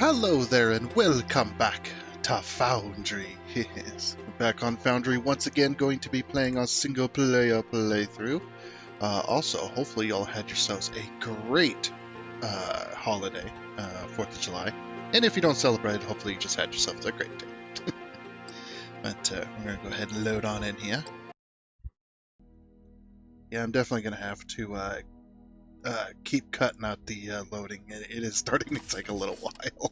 Hello there and welcome back to Foundry. Yes, we're back on Foundry once again, going to be playing a single player playthrough. Also, hopefully y'all had yourselves a great holiday, 4th of July. And if you don't celebrate, hopefully you just had yourselves a great day. But we're going to go ahead and load on in here. Yeah, I'm definitely going to have to keep cutting out the loading. It is starting to take a little while.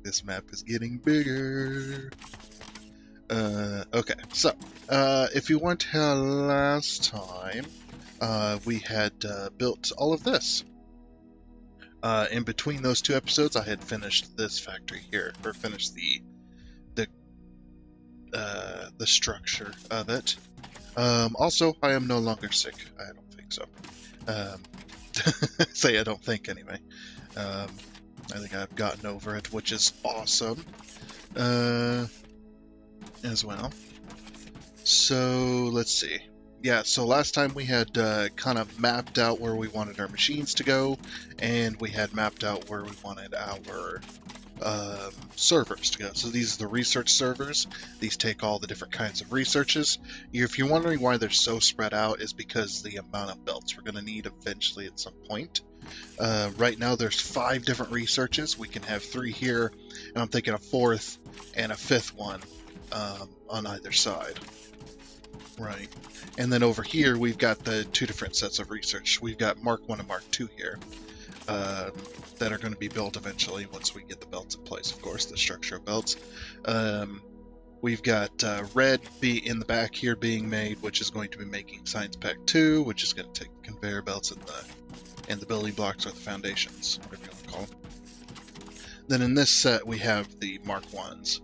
This map is getting bigger. Okay, so if you weren't here last time, we had built all of this. In between those two episodes, I had finished this factory here, or finished the structure of it. Also, I am no longer sick. I don't think so. Say I don't think anyway. I think I've gotten over it, which is awesome. As well. So let's see. Yeah, so last time we had kind of mapped out where we wanted our machines to go, and we had mapped out where we wanted our servers to go. So these are the research servers. These take all the different kinds of researches. If you're wondering why they're so spread out, is because the amount of belts we're going to need eventually at some point. Right now there's 5 different researches. We can have 3 here, and I'm thinking a 4th and a 5th one on either side. Right. And then over here we've got the 2 different sets of research. We've got Mark 1 and Mark 2 here that are going to be built eventually once we get the belts in place, of course, the structure of belts. We've got Red in the back here being made, which is going to be making Science Pack 2, which is going to take the conveyor belts and the building blocks or the foundations, whatever you want to call them. Then in this set we have the Mark 1s,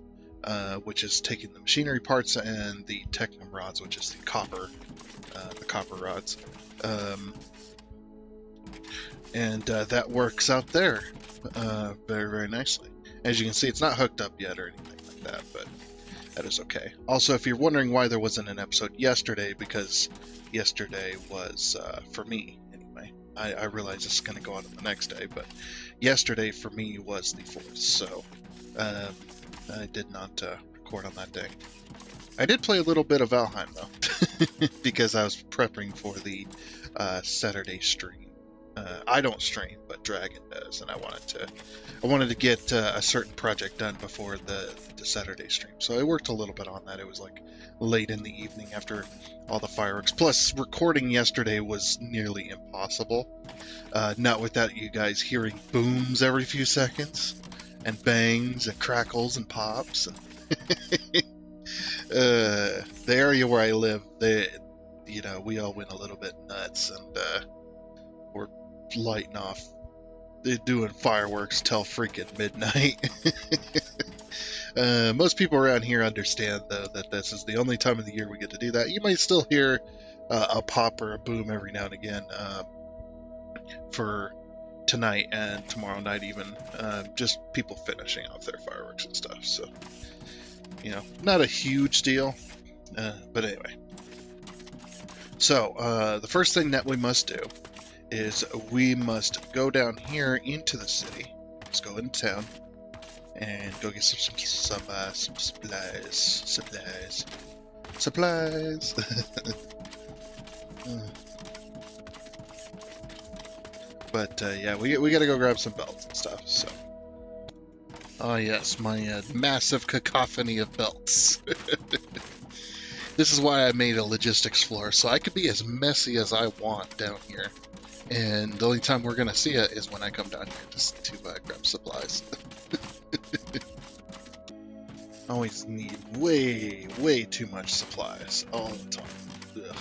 which is taking the machinery parts, and the Technum rods, which is the copper rods. And that works out there very, very nicely. As you can see, it's not hooked up yet or anything like that, but that is okay. Also, if you're wondering why there wasn't an episode yesterday, because yesterday was, for me anyway, I realize this is going to go out on the next day, but yesterday for me was the 4th, so I did not record on that day. I did play a little bit of Valheim, though, because I was prepping for the Saturday stream. I don't stream, but Dragon does, and I wanted to get a certain project done before the Saturday stream. So I worked a little bit on that. It was like late in the evening after all the fireworks. Plus, recording yesterday was nearly impossible. Not without you guys hearing booms every few seconds, and bangs and crackles and pops. And the area where I live, we all went a little bit nuts, and we're lighting off. They're doing fireworks till freaking midnight. Most people around here understand, though, that this is the only time of the year we get to do that. You might still hear a pop or a boom every now and again for tonight and tomorrow night even. Just people finishing off their fireworks and stuff. So, not a huge deal. But anyway. So, the first thing that we must do is we must go down here into the city. Let's go into town and go get some supplies. But yeah, we gotta go grab some belts and stuff. So, oh yes, my massive cacophony of belts. This is why I made a logistics floor, so I could be as messy as I want down here. And the only time we're going to see it is when I come down here just to grab supplies. Always need way, way too much supplies all the time. Ugh.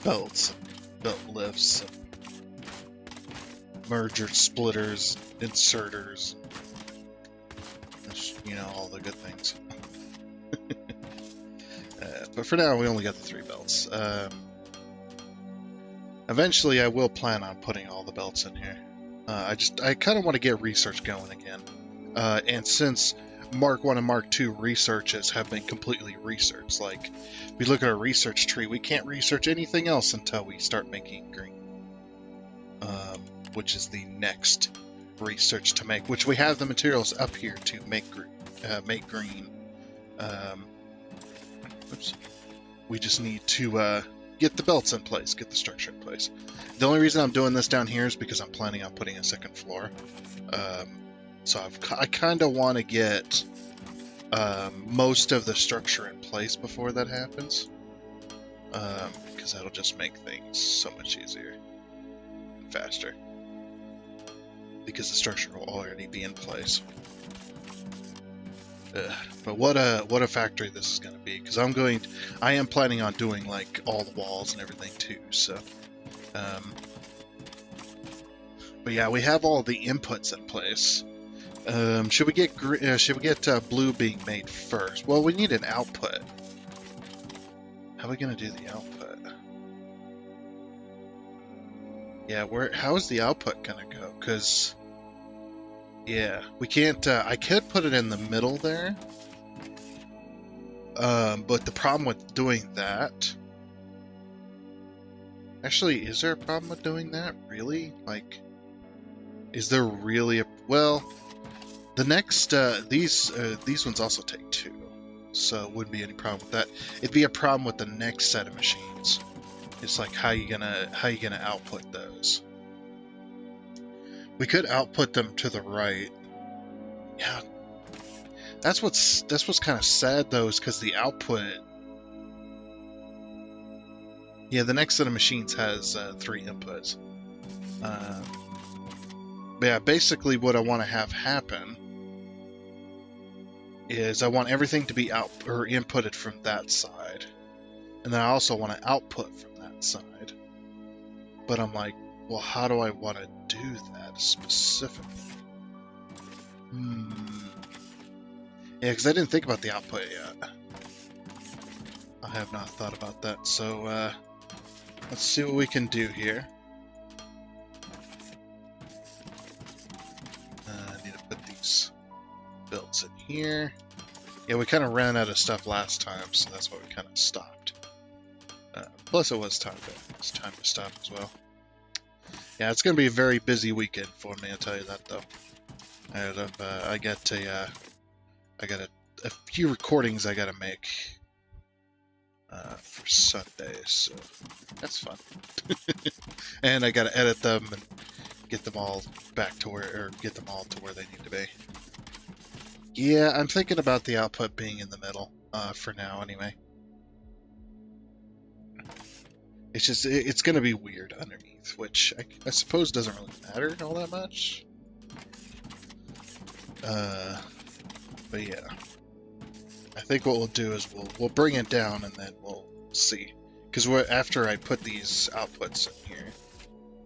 Belts, belt lifts, mergers, splitters, inserters, all the good things. But for now, we only got the 3 belts. Eventually, I will plan on putting all the belts in here. I kind of want to get research going again. And since Mark 1 and Mark 2 researches have been completely researched, like, if we look at our research tree, we can't research anything else until we start making green. which is the next research to make, which we have the materials up here to make green. Oops. We just need to get the belts in place, get the structure in place. The only reason I'm doing this down here is because I'm planning on putting a second floor. So I kind of want to get most of the structure in place before that happens, because that'll just make things so much easier and faster, because the structure will already be in place. But what a factory this is going to be, because I am planning on doing like all the walls and everything too. So, but yeah, we have all the inputs in place. Should we get blue being made first? Well, we need an output. How are we going to do the output? Yeah, how is the output going to go? Because yeah, we can't. I could put it in the middle there, but the problem with doing that. Actually, is there a problem with doing that? Really? Like, is there really a... Well, the next these ones also take 2, so it wouldn't be any problem with that. It'd be a problem with the next set of machines. It's like how you gonna output those. We could output them to the right. Yeah, that's what's kind of sad though, is because the output. Yeah, the next set of machines has 3 inputs. But yeah, basically what I want to have happen is I want everything to be inputted from that side, and then I also want to output from that side. But I'm like, well, how do I want to do that specifically? Yeah, because I didn't think about the output yet. I have not thought about that. So let's see what we can do here. I need to put these belts in here. Yeah, we kind of ran out of stuff last time, so that's why we kind of stopped. Plus, it was time to stop as well. Yeah, it's going to be a very busy weekend for me, I'll tell you that, though. I got a few recordings I got to make for Sundays, so that's fun. And I got to edit them and get them all get them all to where they need to be. Yeah, I'm thinking about the output being in the middle, for now anyway. It's just, it's going to be weird underneath, which I suppose doesn't really matter all that much. But yeah. I think what we'll do is we'll bring it down and then we'll see. Because after I put these outputs in here,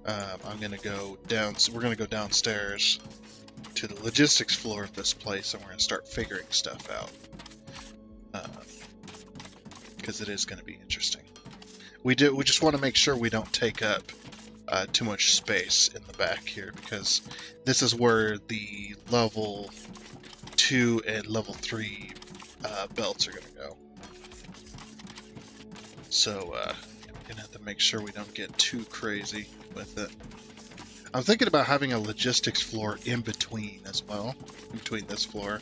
I'm going to go down, so we're going to go downstairs to the logistics floor of this place, and we're going to start figuring stuff out. Because it is going to be interesting. We just want to make sure we don't take up too much space in the back here, because this is where the level 2 and level 3 belts are going to go. So we're going to have to make sure we don't get too crazy with it. I'm thinking about having a logistics floor in between as well, in between this floor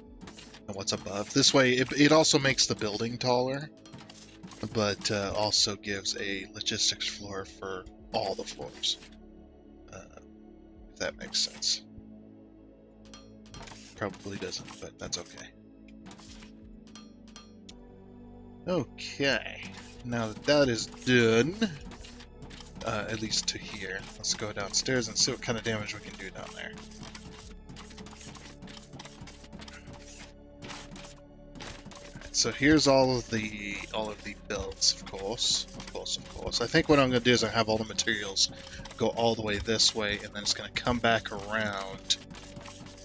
and what's above. This way it also makes the building taller, but also gives a logistics floor for all the floors, if that makes sense. Probably doesn't, but that's okay. Okay, now that that is done, at least to here, let's go downstairs and see what kind of damage we can do down there. So here's all of the builds, of course. I think what I'm going to do is I have all the materials go all the way this way, and then it's going to come back around,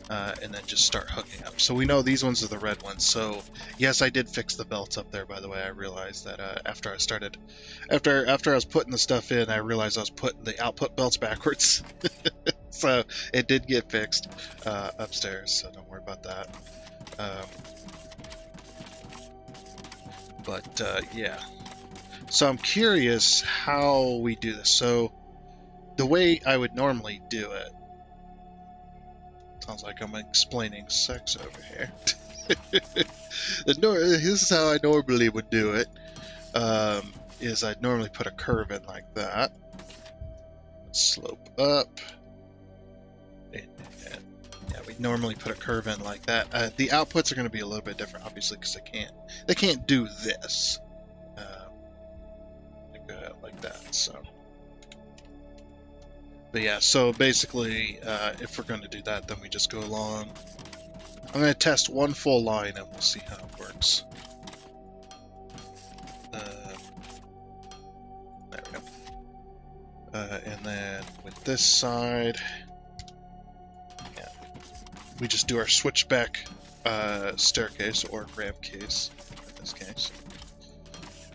and then just start hooking up. So we know these ones are the red ones. So yes, I did fix the belts up there. By the way, I realized that after I was putting the stuff in, I realized I was putting the output belts backwards. So it did get fixed upstairs. So don't worry about that. But yeah, so I'm curious how we do this. So the way I would normally do it. Sounds like I'm explaining sex over here. This is how I normally would do it. Is I'd normally put a curve in like that. Slope up. And yeah, we normally put a curve in like that. The outputs are going to be a little bit different, obviously, because they can't do this like that. So, but yeah, so basically, if we're going to do that, then we just go along. I'm going to test one full line, and we'll see how it works. There we go. And then with this side, yeah, we just do our switchback staircase or ramp case in this case.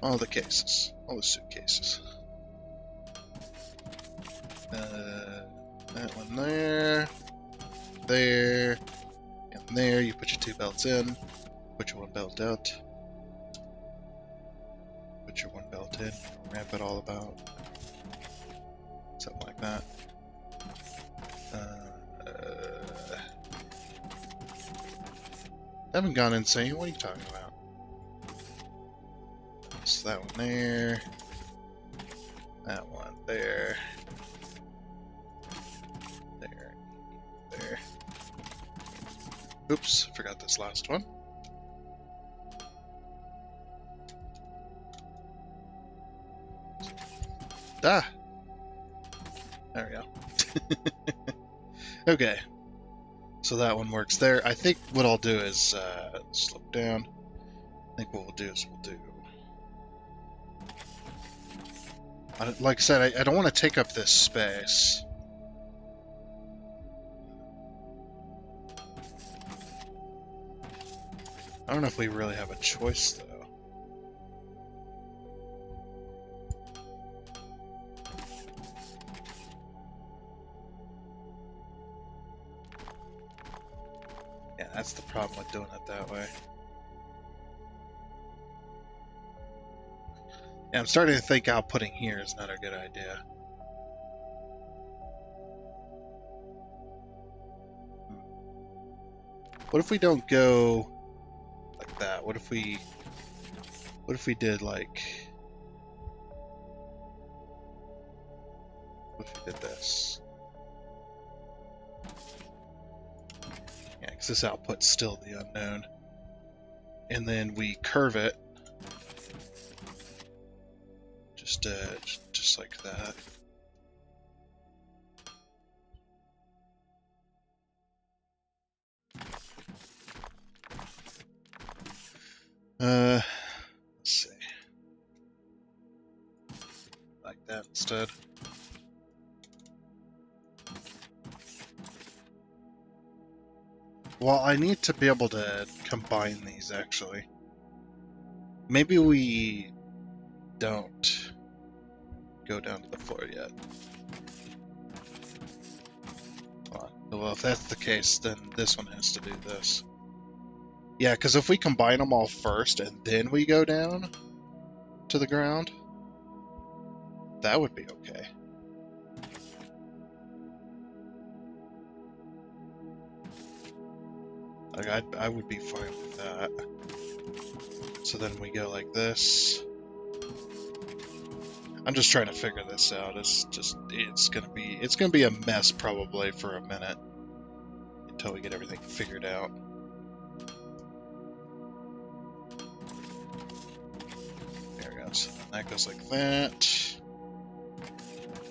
All the cases, all the suitcases. That one there, and there. You put your 2 belts in, put your 1 belt out, put your 1 belt in, ramp it all about. Something like that. I haven't gone insane. What are you talking about? So that one there. That one there. There. Oops, forgot this last one. Ah! There we go. Okay. So that one works there. I think what I'll do is slope down. I think what we'll do is like I said, I don't want to take up this space. I don't know if we really have a choice, though. Yeah, that's the problem with doing it that way. Yeah, I'm starting to think outputting here is not a good idea. What if we don't go like that? What if we did like... What if we did this? Yeah, because this output's still the unknown. And then we curve it. Just like that. Let's see. Like that instead. Well, I need to be able to combine these, actually. Maybe we don't go down to the floor yet. Well, if that's the case, then this one has to do this. Yeah, because if we combine them all first and then we go down to the ground, that would be okay. Like, I would be fine with that. So then we go like this. I'm just trying to figure this out. It's gonna be a mess probably for a minute until we get everything figured out. There we go. So that goes like that,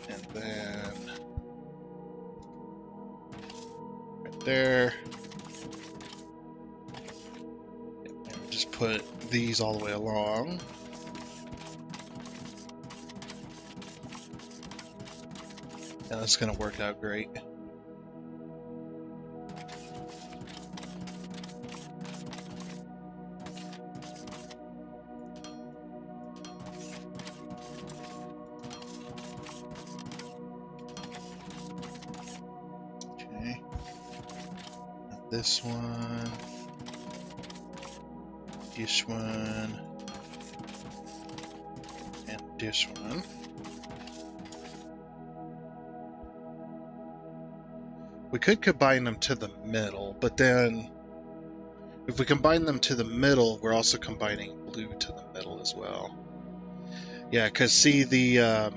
and then right there. And just put these all the way along. And that's going to work out great. Okay. And this one. This one. And this one. We could combine them to the middle, but then if we combine them to the middle, we're also combining blue to the middle as well. Yeah, because see, the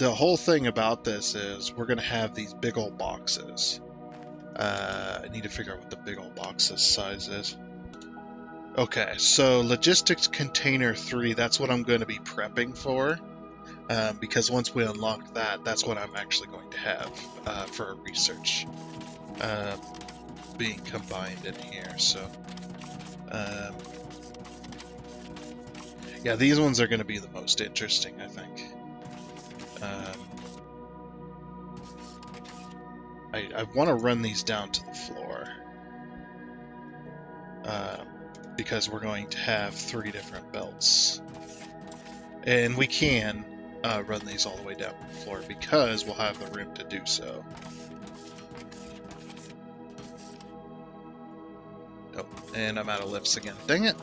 whole thing about this is we're going to have these big old boxes. I need to figure out what the big old box's size is. Okay, so logistics container 3, that's what I'm going to be prepping for. Because once we unlock that, that's what I'm actually going to have for research being combined in here. So, yeah, these ones are going to be the most interesting, I think. I want to run these down to the floor because we're going to have 3 different belts, and we can run these all the way down to the floor because we'll have the room to do so. Oh, and I'm out of lifts again. Dang it!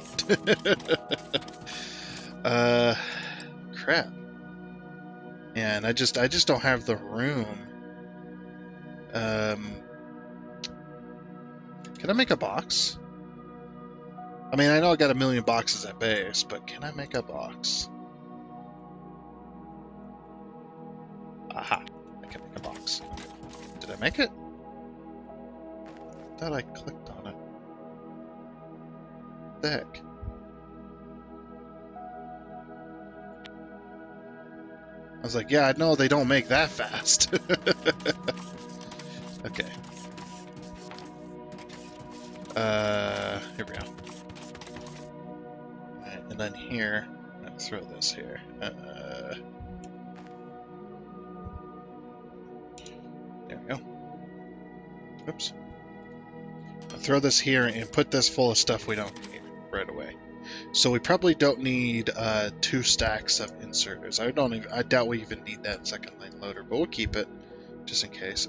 Crap. Yeah, and I just don't have the room. Can I make a box? I mean, I know I got a million boxes at base, but can I make a box? Aha, I can make a box. Did I make it? I thought I clicked on it. What the heck? I was like, yeah, I know they don't make that fast. Okay. Here we go. Alright, and then here, I'll throw this here. There we go. Oops. I'll throw this here and put this full of stuff we don't need right away. So we probably don't need 2 stacks of inserters. I doubt we even need that second lane loader, but we'll keep it just in case.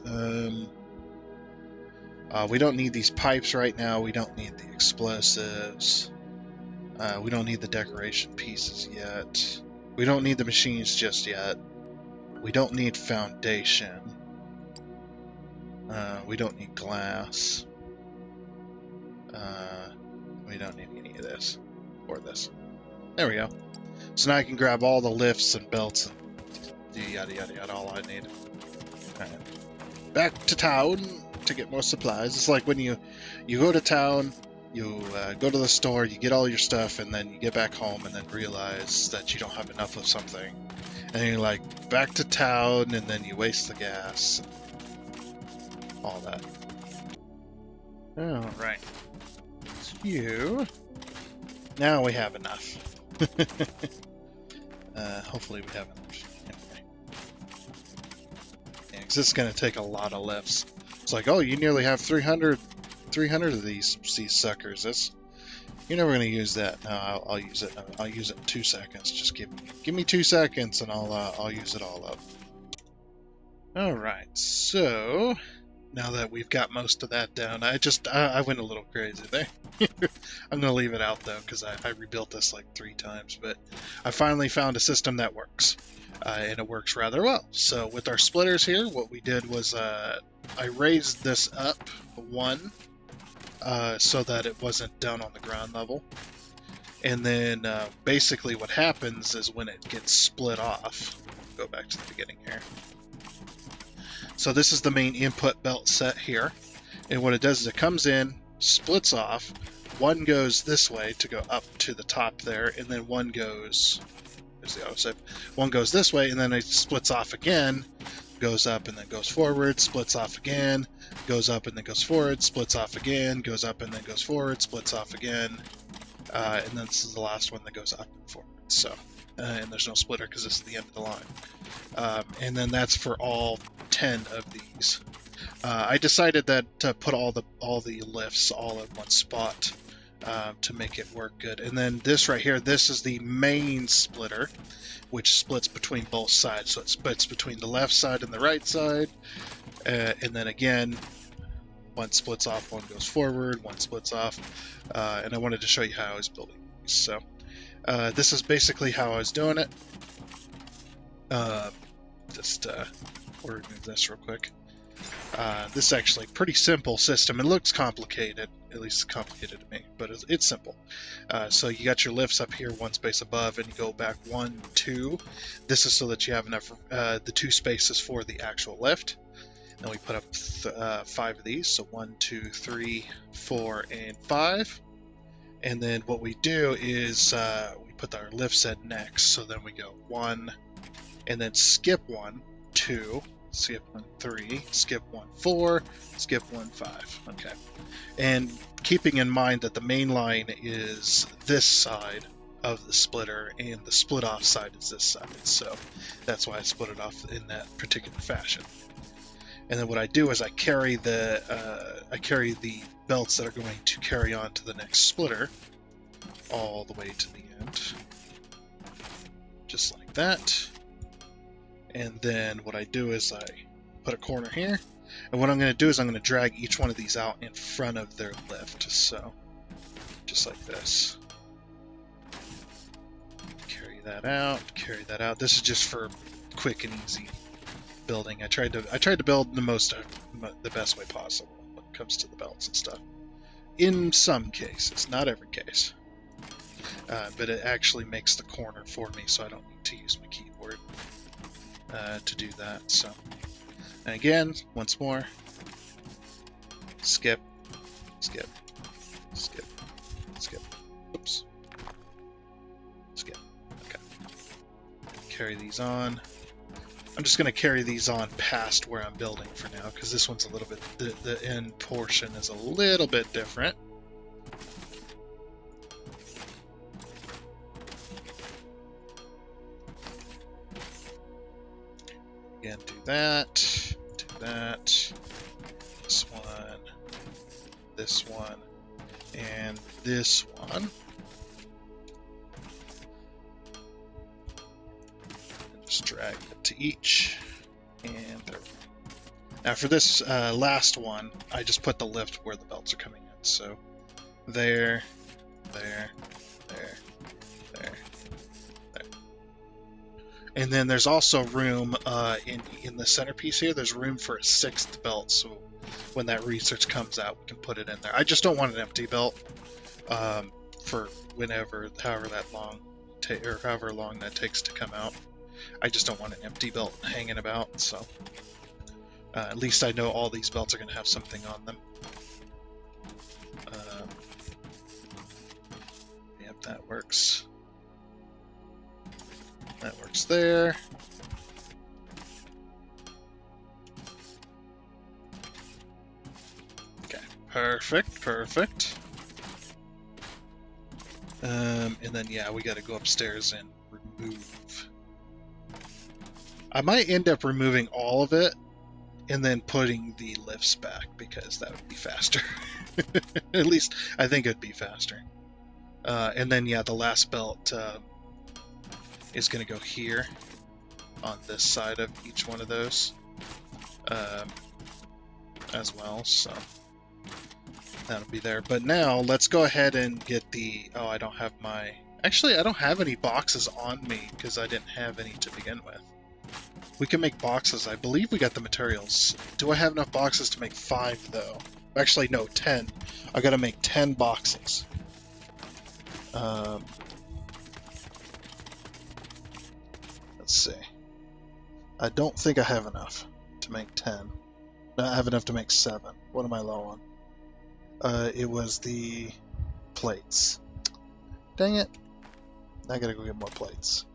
We don't need these pipes right now. We don't need the explosives. We don't need the decoration pieces yet. We don't need the machines just yet. We don't need foundation. We don't need glass. We don't need any of this. Or this. There we go. So now I can grab all the lifts and belts and yada yada yada, all I need. Alright. Back to town to get more supplies. It's like when you go to town, you go to the store, you get all your stuff, and then you get back home and then realize that you don't have enough of something. And then you're like, back to town, and then you waste the gas. All that. Alright. So, now we have enough. Hopefully we have enough. Anyway. Yeah, because this is going to take a lot of lifts. It's like, oh, you nearly have 300 of these suckers. You're never going to use that. No, I'll use it. I'll use it in 2 seconds. Just give me 2 seconds, and I'll use it all up. All right. So now that we've got most of that down, I went a little crazy there. I'm going to leave it out though because I rebuilt this like 3 times, but I finally found a system that works, and it works rather well. So with our splitters here, what we did was I raised this up 1 so that it wasn't down on the ground level. And then basically what happens is when it gets split off, go back to the beginning here. So this is the main input belt set here. And what it does is it comes in, splits off. 1 goes this way to go up to the top there, and then 1 goes, there's the autosave. 1 goes this way, and then it splits off again, goes up and then goes forward, splits off again, goes up and then goes forward, splits off again, goes up and then goes forward, splits off again, and then this is the last one that goes up and forward. So, and there's no splitter because this is the end of the line. And then that's for all 10 of these. I decided that to put all the lifts all in one spot to make it work good. And then this right here, this is the main splitter, which splits between both sides. So it splits between the left side and the right side. And then again, 1 splits off, 1 goes forward, 1 splits off. And I wanted to show you how I was building these. So this is basically how I was doing it. Just, we'll remove this real quick. This is actually a pretty simple system. It looks complicated, at least it's complicated to me, but it's simple. So you got your lifts up here, one space above, and you go back 1, 2. This is so that you have enough, the 2 spaces for the actual lift. Then we put up 5 of these, so 1, 2, 3, 4, and 5. And then what we do is we put our lifts in next, so then we go 1, and then skip 1, 2, skip 1, 3, skip 1, 4, skip 1, 5. Okay. And keeping in mind that the main line is this side of the splitter and the split off side is this side. So that's why I split it off in that particular fashion. And then what I do is I carry the belts that are going to carry on to the next splitter all the way to the end. Just like that. And then what I do is I put a corner here. And what I'm going to do is I'm going to drag each one of these out in front of their lift. So, just like this. Carry that out. This is just for quick and easy building. I tried to build the best way possible when it comes to the belts and stuff. In some cases, not every case. But it actually makes the corner for me, so I don't need to use my keyboard to do that. So, and again, once more, skip, skip, skip, skip. Oops. Skip. Okay. Carry these on. I'm just going to carry these on past where I'm building for now, because this one's a little bit, the end portion is a little bit different. Again, do that, this one, and this one. Just drag it to each, and there we go. Now for this last one, I just put the lift where the belts are coming in. So there, there, there, there, there. And then there's also room in the centerpiece here. There's room for a 6th belt, so when that research comes out, we can put it in there. I just don't want an empty belt for however long that takes to come out. I just don't want an empty belt hanging about, so at least I know all these belts are going to have something on them. Yep, that works. That works there. Okay, perfect. And then yeah, we got to go upstairs and remove. I might end up removing all of it and then putting the lifts back because that would be faster. At least I think it'd be faster. And then yeah, the last belt is going to go here on this side of each one of those as well, so that'll be there. But now let's go ahead and get the I don't have any boxes on me because I didn't have any to begin with. We can make boxes. I believe we got the materials. Do I have enough boxes to make 5 though? Actually no, 10. I gotta make 10 boxes. Let's see. I don't think I have enough to make 10. I have enough to make 7. What am I low on? It was the plates. Dang it. I gotta go get more plates.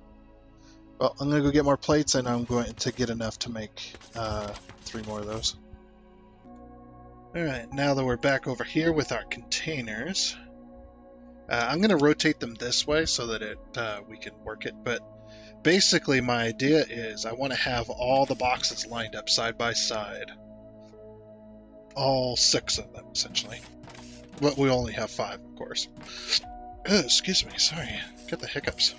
Well, I'm gonna go get more plates and I'm going to get enough to make 3 more of those. Alright, now that we're back over here with our containers, I'm gonna rotate them this way so that we can work it, but basically my idea is I want to have all the boxes lined up side by side. All 6 of them, essentially. But we only have 5, of course. Excuse me, sorry. Got the hiccups.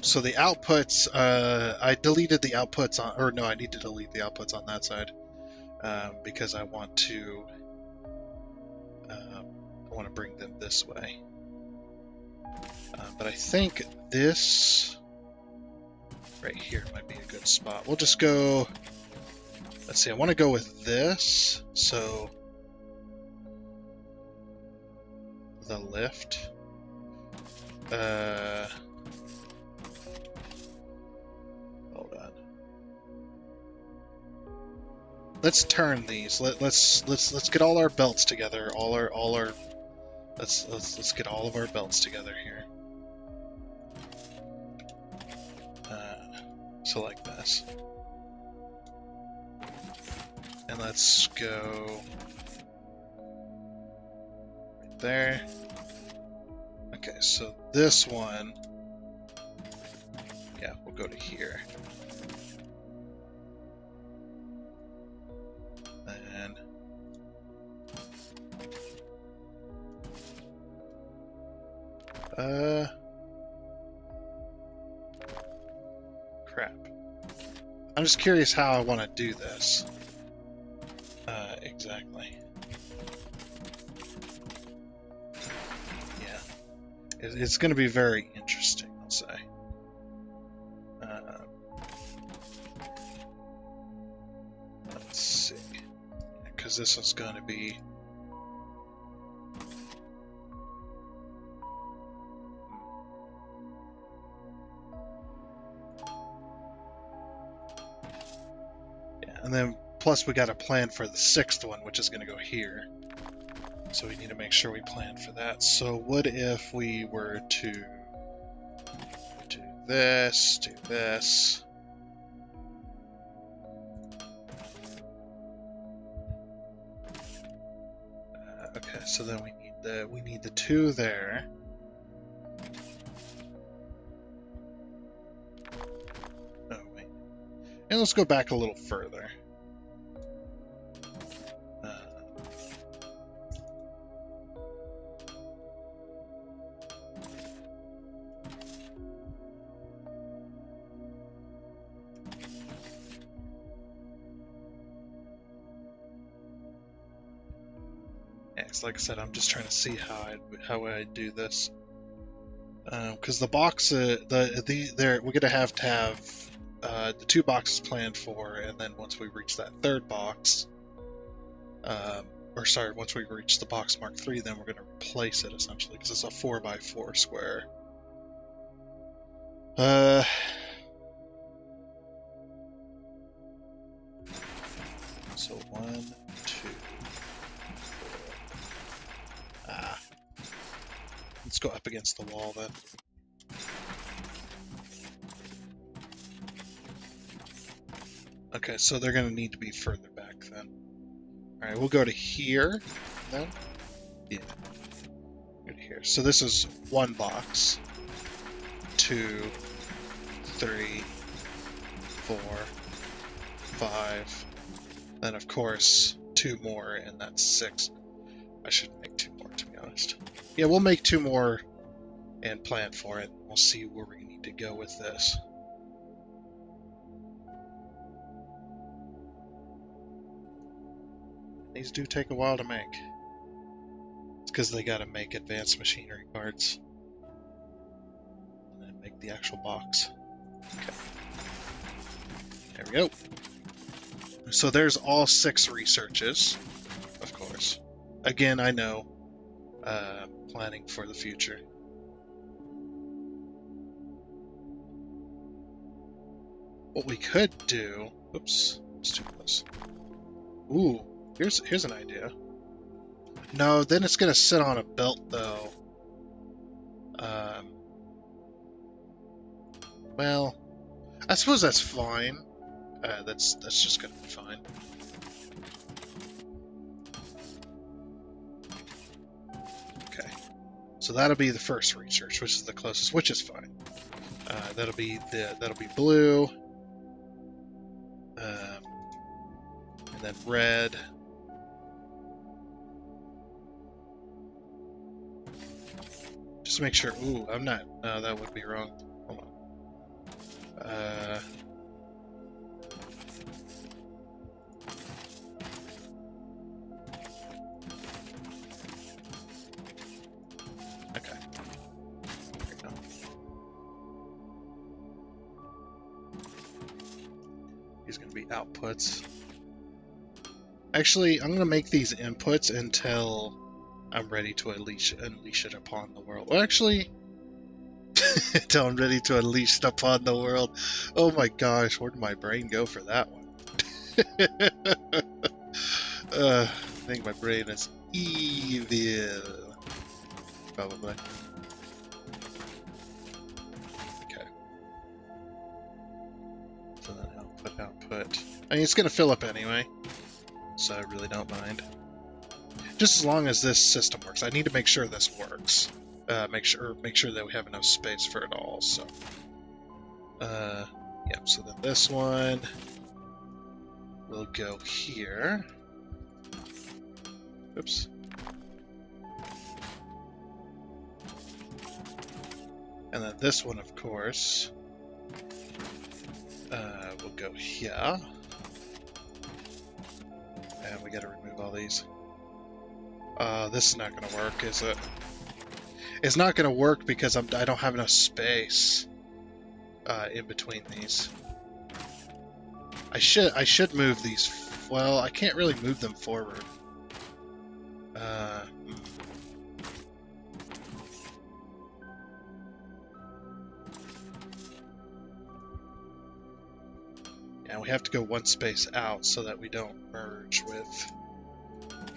So the outputs, I deleted the outputs on, or no, I need to delete the outputs on that side, because I want to bring them this way. But I think this right here might be a good spot. We'll just go let's see, I want to go with this, so the lift. Hold on. Let's turn these. Let's get all our belts together. Let's get all of our belts together here. So like this. And let's go right there. Okay, so this one, yeah, we'll go to here. And crap. I'm just curious how I want to do this. Exactly. Yeah. It's going to be very interesting, I'll say. Let's see. Because this is going to be... And then, plus we got a plan for the 6th one, which is going to go here. So we need to make sure we plan for that. So what if we were to do this, do this? Okay, so then we need the 2 there. Oh wait, and let's go back a little further. Like I said, I'm just trying to see how I do this, because the box, we're gonna have to have the 2 boxes planned for, and then once we reach that 3rd box, or sorry, once we reach the box mark 3, then we're gonna replace it essentially because it's a 4x4 square. So 1, 2. Let's go up against the wall then. Okay, so they're going to need to be further back then. Alright, we'll go to here then. Yeah. Go to here. So this is 1 box. 2, 3, 4, 5. Then of course 2 more, and that's 6. I should make 2 more, to be honest. Yeah, we'll make 2 more and plan for it. We'll see where we need to go with this. These do take a while to make. It's because they gotta make advanced machinery parts. And then make the actual box. Okay. There we go. So there's all 6 researches, of course. Again, I know. Planning for the future. What we could do... Oops, it's too close. Ooh, here's an idea. No, then it's going to sit on a belt, though. Well, I suppose that's fine. That's just going to be fine. So that'll be the first research, which is the closest, which is fine. That'll be blue, and then red, just to make sure. Ooh, I'm not. No, that would be wrong. Hold on. Outputs. Actually, I'm gonna make these inputs until I'm ready to unleash it upon the world. Well, actually, until I'm ready to unleash it upon the world. Oh my gosh, where did my brain go for that one? I think my brain is evil. Probably. Okay. So then output. I mean, it's gonna fill up anyway, so I really don't mind. Just as long as this system works. I need to make sure this works. Make sure that we have enough space for it all. So, yeah. So then this one will go here. Oops. And then this one, of course, will go here. And we got to remove all these. This is not going to work, is it? It's not going to work because I don't have enough space in between these. I should move these. Well, I can't really move them forward. Yeah, we have to go one space out so that we don't merge with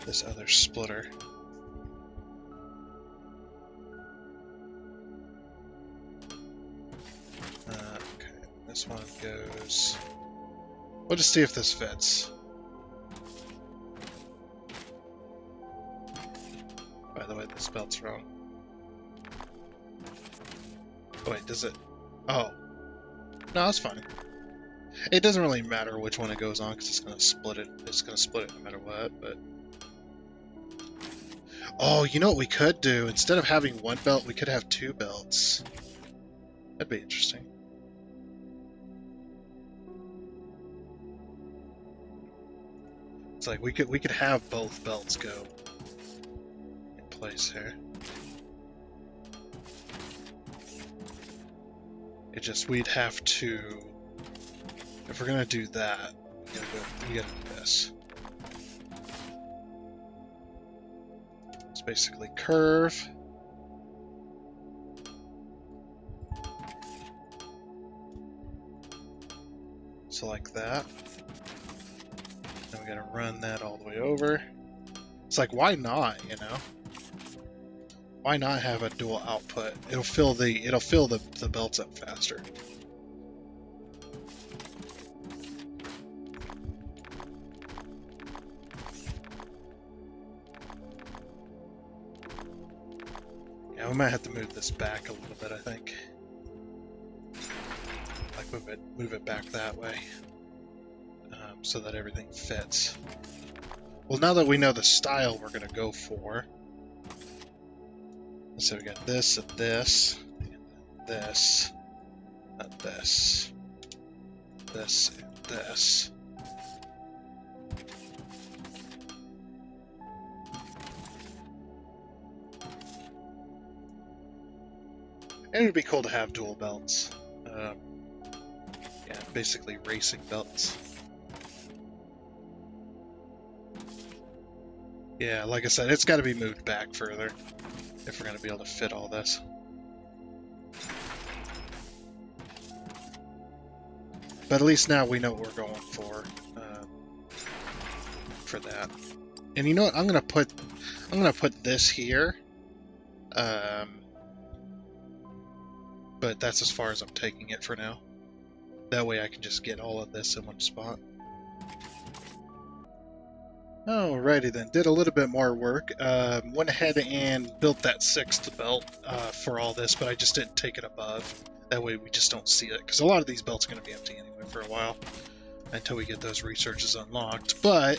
this other splitter. Okay, this one goes... We'll just see if this fits. By the way, this belt's wrong. Oh, wait, does it? Oh. No, that's fine. It doesn't really matter which one it goes on because it's going to split it. It's going to split it no matter what, but... Oh, you know what we could do? Instead of having one belt, we could have two belts. That'd be interesting. It's like we could have both belts go in place here. It just, we'd have to, if we're gonna do that, we gotta do this. It's basically curve. So like that. Then we gotta run that all the way over. It's like, why not, you know? Why not have a dual output? It'll fill the belts up faster. Yeah, we might have to move this back a little bit, I think. Like move it back that way, so that everything fits. Well, now that we know the style we're gonna go for. So we got this and this, and this, and this, this and this. And it'd be cool to have dual belts. Yeah, basically racing belts. Yeah, like I said, it's got to be moved back further if we're going to be able to fit all this. But at least now we know what we're going for that. And you know what? I'm gonna put this here. But that's as far as I'm taking it for now. That way I can just get all of this in one spot. Alrighty then, did a little bit more work. Went ahead and built that sixth belt for all this, but I just didn't take it above. That way we just don't see it, because a lot of these belts are going to be empty anyway for a while until we get those researches unlocked. But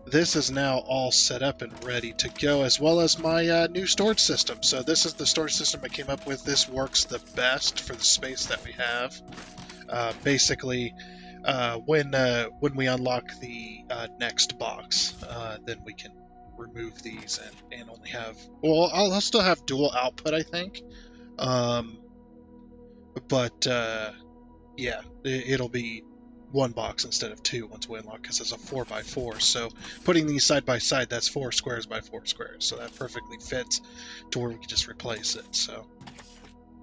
this is now all set up and ready to go, as well as my new storage system. So this is the storage system I came up with. This works the best for the space that we have. Basically, when we unlock the next box, then we can remove these and only have... Well, I'll still have dual output, I think. But yeah, it'll be one box instead of two once we unlock, because it's a 4x4. So putting these side by side, that's 4 squares by 4 squares. So that perfectly fits to where we can just replace it. So,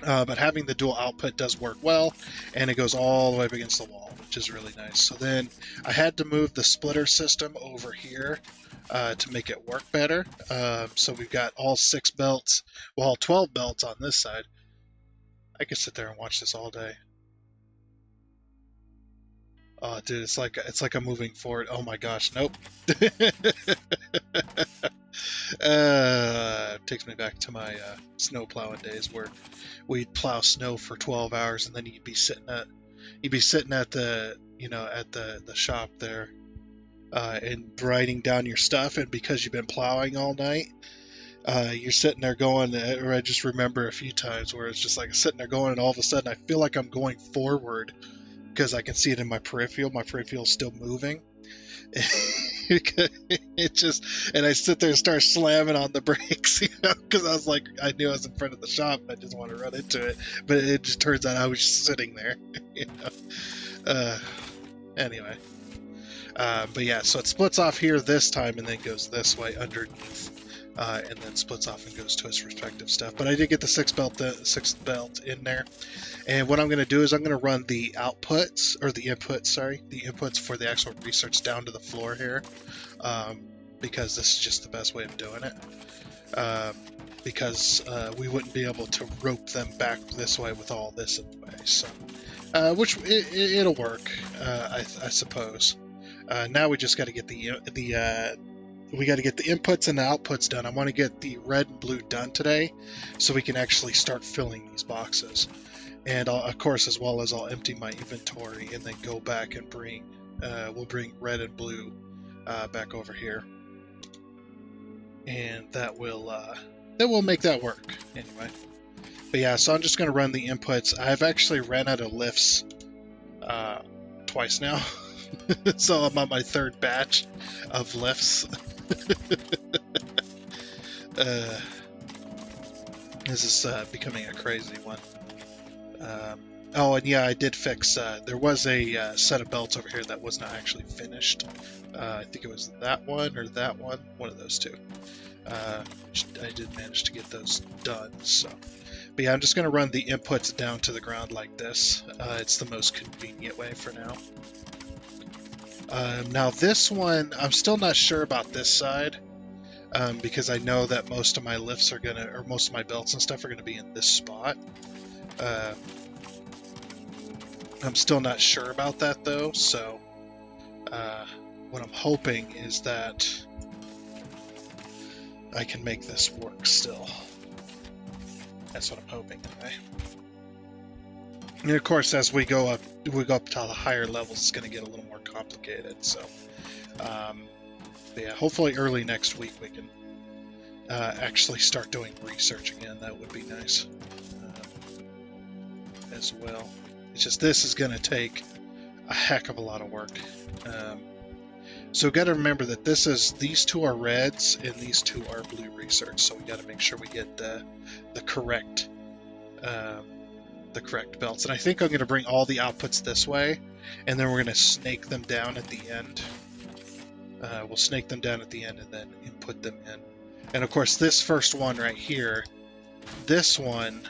but having the dual output does work well, and it goes all the way up against the wall, which is really nice. So then I had to move the splitter system over here to make it work better. So we've got all 6 belts, well, 12 belts on this side. I could sit there and watch this all day. Oh, dude, it's like a moving forward. Oh my gosh, nope. Takes me back to my snow plowing days, where we'd plow snow for 12 hours, and then you'd be sitting at the at the shop there, and writing down your stuff. And because you've been plowing all night, you're sitting there going, or I just remember a few times where it's just like sitting there going, and all of a sudden I feel like I'm going forward because I can see it in my peripheral. My peripheral is still moving. It just, and I sit there and start slamming on the brakes, because I was like, I knew I was in front of the shop and I just want to run into it, but it just turns out I was just sitting there. Anyway, but yeah, so it splits off here this time and then goes this way underneath, and then splits off and goes to its respective stuff. But I did get the sixth belt in there. And what I'm going to do is I'm going to run the outputs, or the inputs for the actual research down to the floor here, because this is just the best way of doing it. Because we wouldn't be able to rope them back this way with all this in the way. So, which it'll work, I suppose. Now we just got to get the inputs and the outputs done. I want to get the red and blue done today, so we can actually start filling these boxes. And of course, as well as I'll empty my inventory and then go back and we'll bring red and blue back over here, and that will make that work anyway. But yeah, so I'm just going to run the inputs. I've actually ran out of lifts twice now, so I'm on my third batch of lifts. This is becoming a crazy one. Oh, and yeah, I did fix, there was a set of belts over here that was not actually finished. I think it was that one or that one of those two. I did manage to get those done, so. But yeah, I'm just going to run the inputs down to the ground like this. It's the most convenient way for now. Now this one, I'm still not sure about this side, because I know that most of my lifts are most of my belts and stuff are gonna be in this spot. I'm still not sure about that though, so what I'm hoping is that I can make this work still. That's what I'm hoping anyway. And of course, as we go up to the higher levels, it's going to get a little more complicated. So, yeah, hopefully early next week we can actually start doing research again. That would be nice as well. It's just this is going to take a heck of a lot of work. So got to remember that these two are reds and these two are blue research. So we got to make sure we get the correct belts. And I think I'm going to bring all the outputs this way, and then we're going to snake them down at the end. We'll snake them down at the end and then input them in. And of course, this first one right here, this one.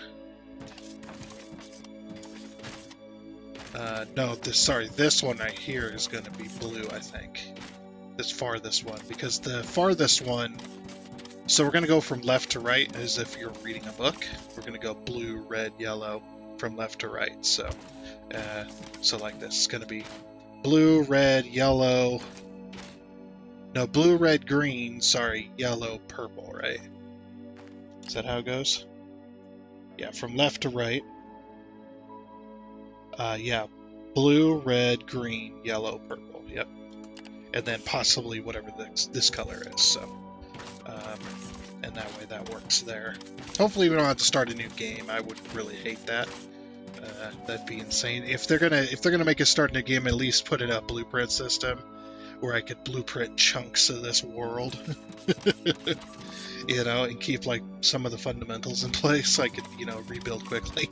This one right here is going to be blue, I think. This farthest one, because the farthest one. So we're going to go from left to right as if you're reading a book. We're going to go blue, red, yellow from left to right. So like this. It's going to be blue, red, yellow. No, blue, red, green. Sorry, yellow, purple, right? Is that how it goes? Yeah, from left to right. Yeah, blue, red, green, yellow, purple. Yep. And then possibly whatever this color is. So. And that way that works there. Hopefully we don't have to start a new game. I would really hate that. That'd be insane. If they're gonna make us start a new game, at least put in a blueprint system where I could blueprint chunks of this world. And keep like some of the fundamentals in place so I could, rebuild quickly.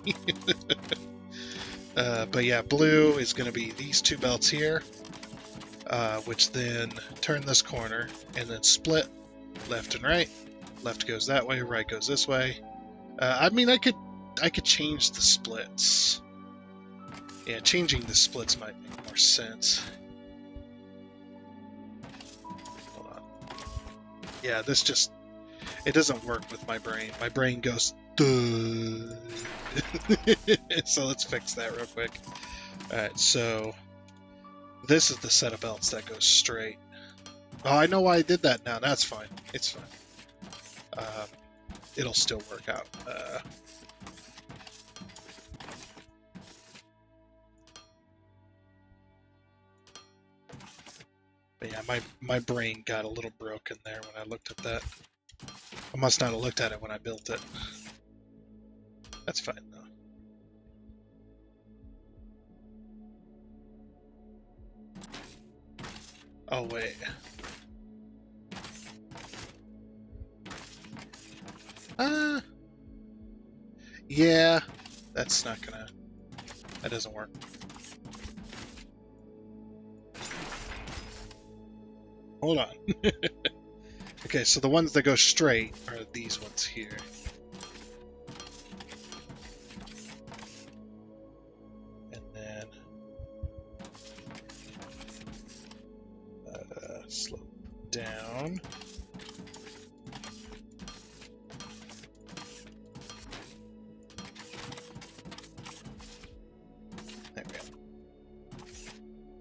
But yeah, blue is going to be these two belts here, which then turn this corner and then split left and right. Left goes that way, right goes this way. I mean, I could change the splits. Yeah, changing the splits might make more sense. Hold on. Yeah, this just, it doesn't work with my brain. My brain goes, duh. So let's fix that real quick. Alright, so this is the set of belts that goes straight. Oh, I know why I did that now. That's fine. It's fine. It'll still work out. But yeah, my brain got a little broken there when I looked at that. I must not have looked at it when I built it. That's fine though. Oh wait. Yeah, that's not gonna, that doesn't work. Hold on. Okay, so the ones that go straight are these ones here. And then slope down. There we go.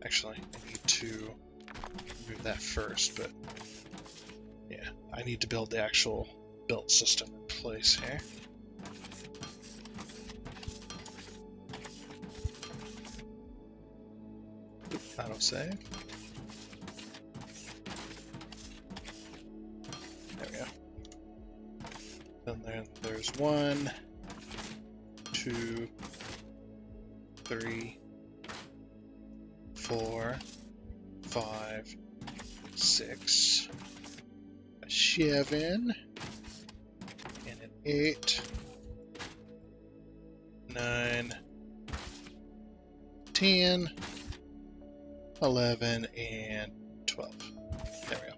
Actually, I need to move that first, but yeah, I need to build the actual belt system in place here. Autosave. There we go. And there's 1, 2, 3, 4, 5, 6, a 7, and an 8, 9, 10, 11, and 12. There we go.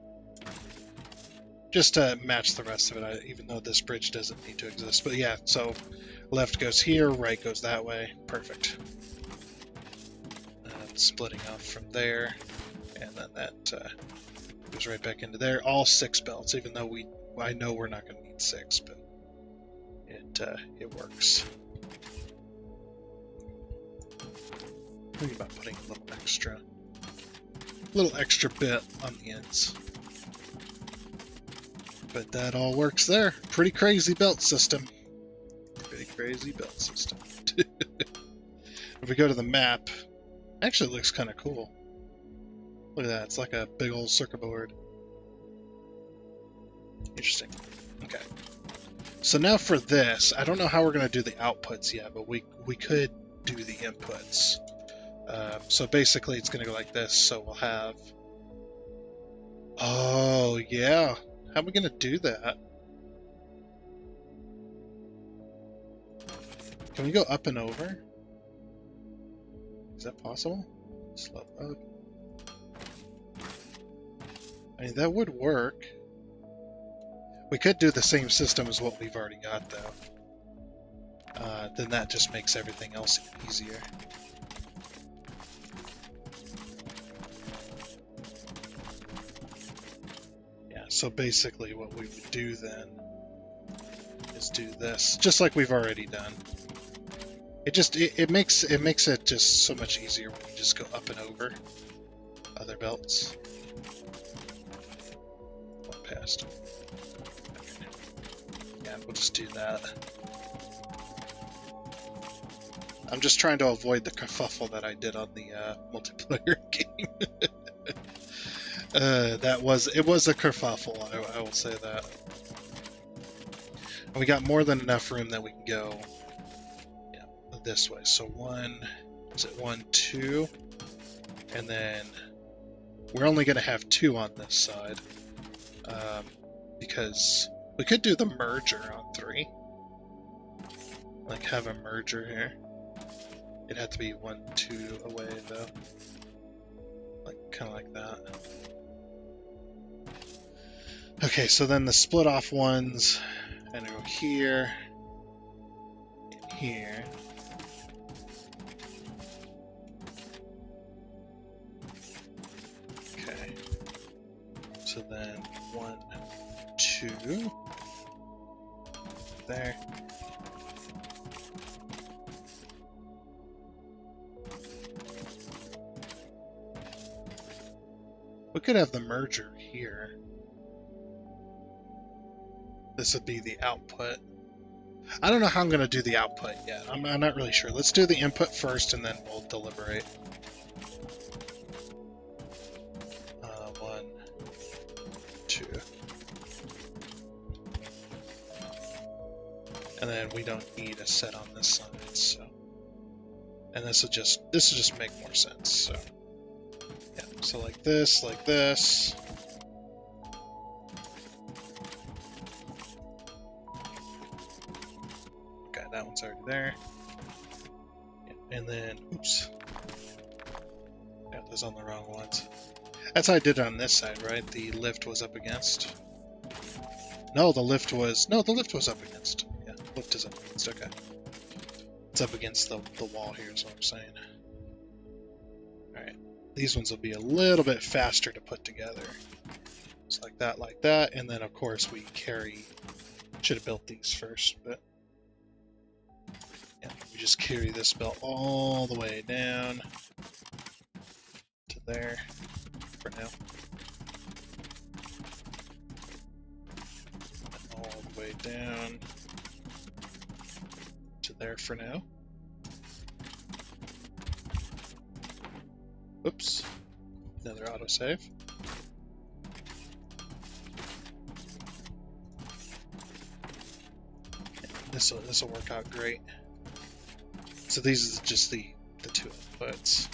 Just to match the rest of it, even though this bridge doesn't need to exist. But yeah, so left goes here, right goes that way. Perfect. Splitting off from there, and then that goes right back into there. All 6 belts, even though I know we're not going to need 6, but it works. Think about putting a little extra bit on the ends. But that all works there. Pretty crazy belt system. Pretty crazy belt system. If we go to the map, actually looks kind of cool. Look at that, it's like a big old circuit board. Interesting. Okay. So now for this, I don't know how we're going to do the outputs yet, but we could do the inputs. So basically it's going to go like this, so we'll have... Oh, yeah. How are we going to do that? Can we go up and over? Is that possible? Slope up. I mean, that would work. We could do the same system as what we've already got, though. Then that just makes everything else easier. Yeah, so basically what we would do then is do this, just like we've already done. It makes it just so much easier when you just go up and over other belts. One past. Okay. Yeah, we'll just do that. I'm just trying to avoid the kerfuffle that I did on the multiplayer game. It was a kerfuffle, I will say that. And we got more than enough room that we can go this way. So 1, 2, and then we're only going to have 2 on this side, because we could do the merger on 3, like have a merger here. It had to be 1, 2 away though. Like, kind of like that. Okay, so then the split off ones, and go here, and here. Okay. So then 1, 2. There. We could have the merger here. This would be the output. I don't know how I'm going to do the output yet. I'm not really sure. Let's do the input first, and then we'll deliberate. 1, 2. And then we don't need a set on this side, so. And this will just make more sense, so. Yeah, so like this, like this. Okay, that one's already there. And then, oops. Got those on the wrong ones. That's how I did it on this side, right? The lift was up against. No, the lift was up against. Yeah, lift is up against, okay. It's up against the wall here is what I'm saying. Alright. These ones will be a little bit faster to put together. It's like that, and then of course we should have built these first, but yeah, we just carry this belt all the way down to there for now. And all the way down to there for now. Oops, another autosave. This will work out great. So these are just the two inputs.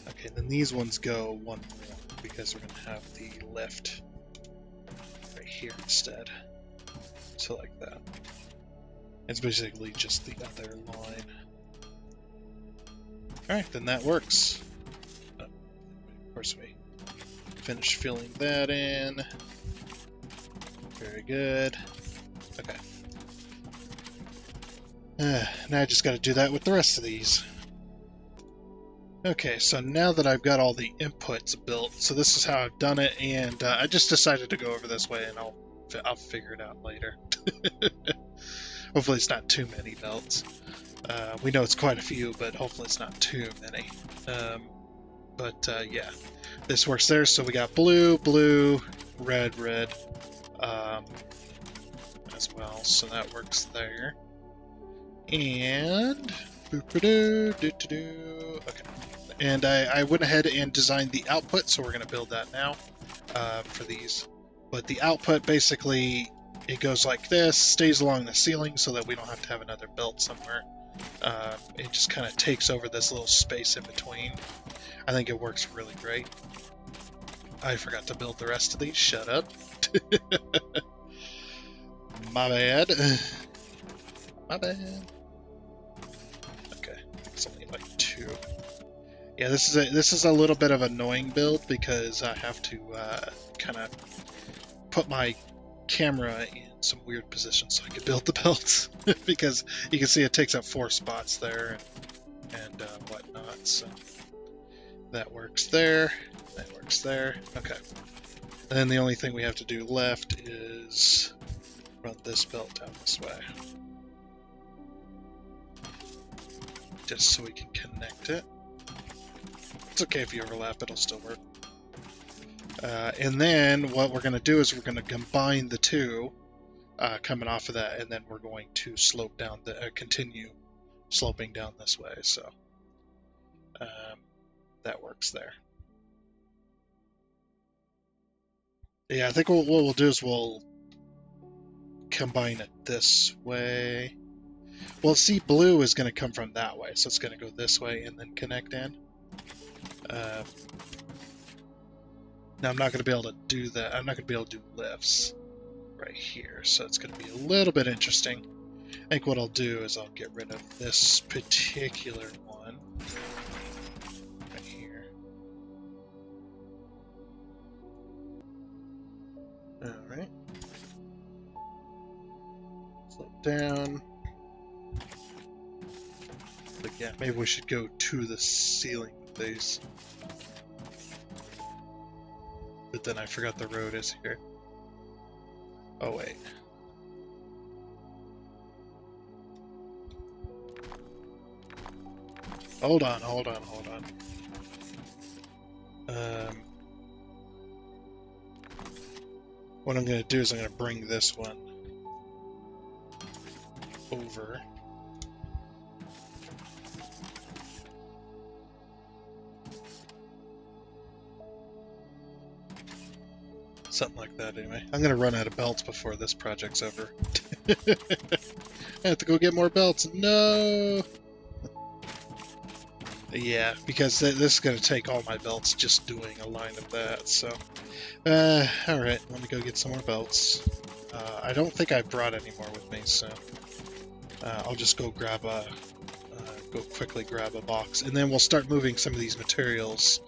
Okay, then these ones go one more because we're gonna have the lift right here instead. So like that. It's basically just the other line. Alright, then that works. Of course we finish filling that in. Very good. Okay. Now I just got to do that with the rest of these. Okay, so now that I've got all the inputs built, so this is how I've done it, and I just decided to go over this way, and I'll figure it out later. Hopefully it's not too many belts. We know it's quite a few, but hopefully it's not too many. Yeah, this works there. So we got blue, blue, red, red as well. So that works there. And okay. And I went ahead and designed the output, so we're going to build that now for these. But the output basically it goes like this, stays along the ceiling, so that we don't have to have another belt somewhere. It just kind of takes over this little space in between. I think it works really great. I forgot to build the rest of these. Shut up. My bad. My bad. Okay, it's only like 2. Yeah, this is a little bit of an annoying build because I have to kind of put my camera in some weird positions so I can build the belts because you can see it takes up 4 spots there and whatnot. So that works there. That works there. Okay. And then the only thing we have to do left is run this belt down this way. Just so we can connect it. It's okay if you overlap, it'll still work. And then what we're going to do is we're going to combine the two coming off of that, and then we're going to slope down continue sloping down this way. So that works there. Yeah, I think what we'll do is we'll combine it this way. Well, see, blue is going to come from that way, so it's going to go this way and then connect in. Now I'm not going to be able to do that. I'm not going to be able to do lifts right here, so it's going to be a little bit interesting. I think what I'll do is I'll get rid of this particular one right here. All right. Slow down. But yeah, maybe we should go to the ceiling with these. But then I forgot the road is here. Oh wait. Hold on. What I'm going to do is I'm going to bring this one over. Something like that anyway. I'm going to run out of belts before this project's over. I have to go get more belts. No! Yeah, because this is going to take all my belts just doing a line of that, so... alright, let me go get some more belts. I don't think I brought any more with me, so... I'll just go grab a... go quickly grab a box, and then we'll start moving some of these materials.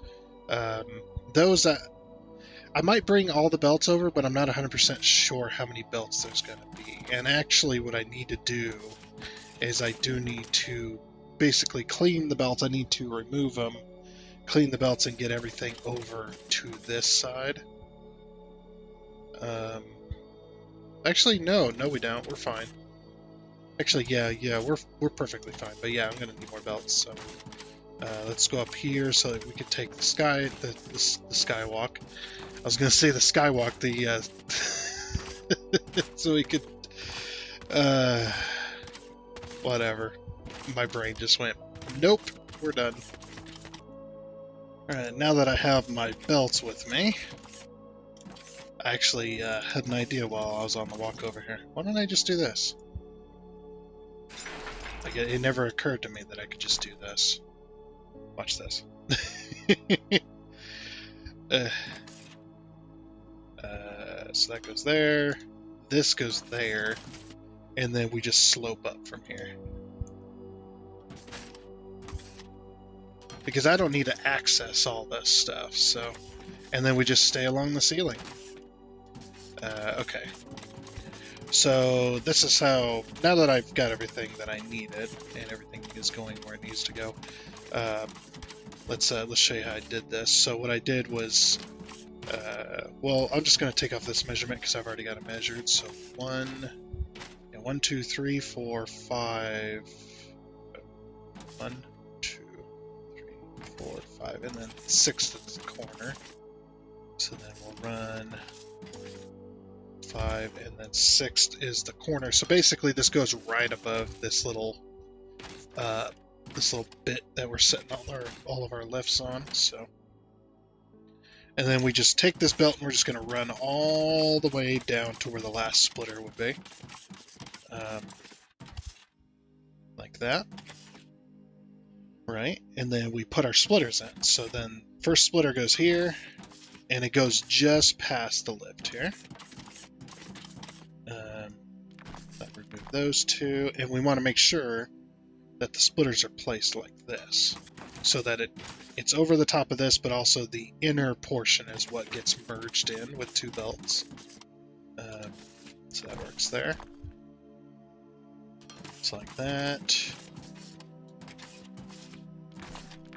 Those that... I might bring all the belts over, but I'm not 100% sure how many belts there's going to be. And actually what I need to do is I do need to basically clean the belts. I need to remove them, clean the belts, and get everything over to this side. Actually, no, we don't. We're fine. Actually, yeah, we're perfectly fine. But yeah, I'm going to need more belts, so... let's go up here so that we can take the skywalk. I was gonna say the skywalk, so we could, whatever. My brain just went, nope, we're done. Alright, now that I have my belts with me, I actually had an idea while I was on the walk over here. Why don't I just do this? Like, it never occurred to me that I could just do this. Watch this. So that goes there, this goes there, and then we just slope up from here. Because I don't need to access all this stuff, so... And then we just stay along the ceiling. Okay. So this is how, now that I've got everything that I needed, and everything is going where it needs to go, let's show you how I did this. So what I did was, well, I'm just going to take off this measurement because I've already got it measured. So 1, 2, 3, 4, 5, 1, 2, 3, 4, 5, and then 6 to the corner. So then we'll run 5, and then 6 is the corner. So basically this goes right above this little bit that we're setting all of our lifts on. So, and then we just take this belt and we're just going to run all the way down to where the last splitter would be, like that, right? And then we put our splitters in. So then first splitter goes here, and it goes just past the lift here. Remove those two, and we want to make sure that the splitters are placed like this, so that it's over the top of this, but also the inner portion is what gets merged in with two belts. So that works there. Just like that.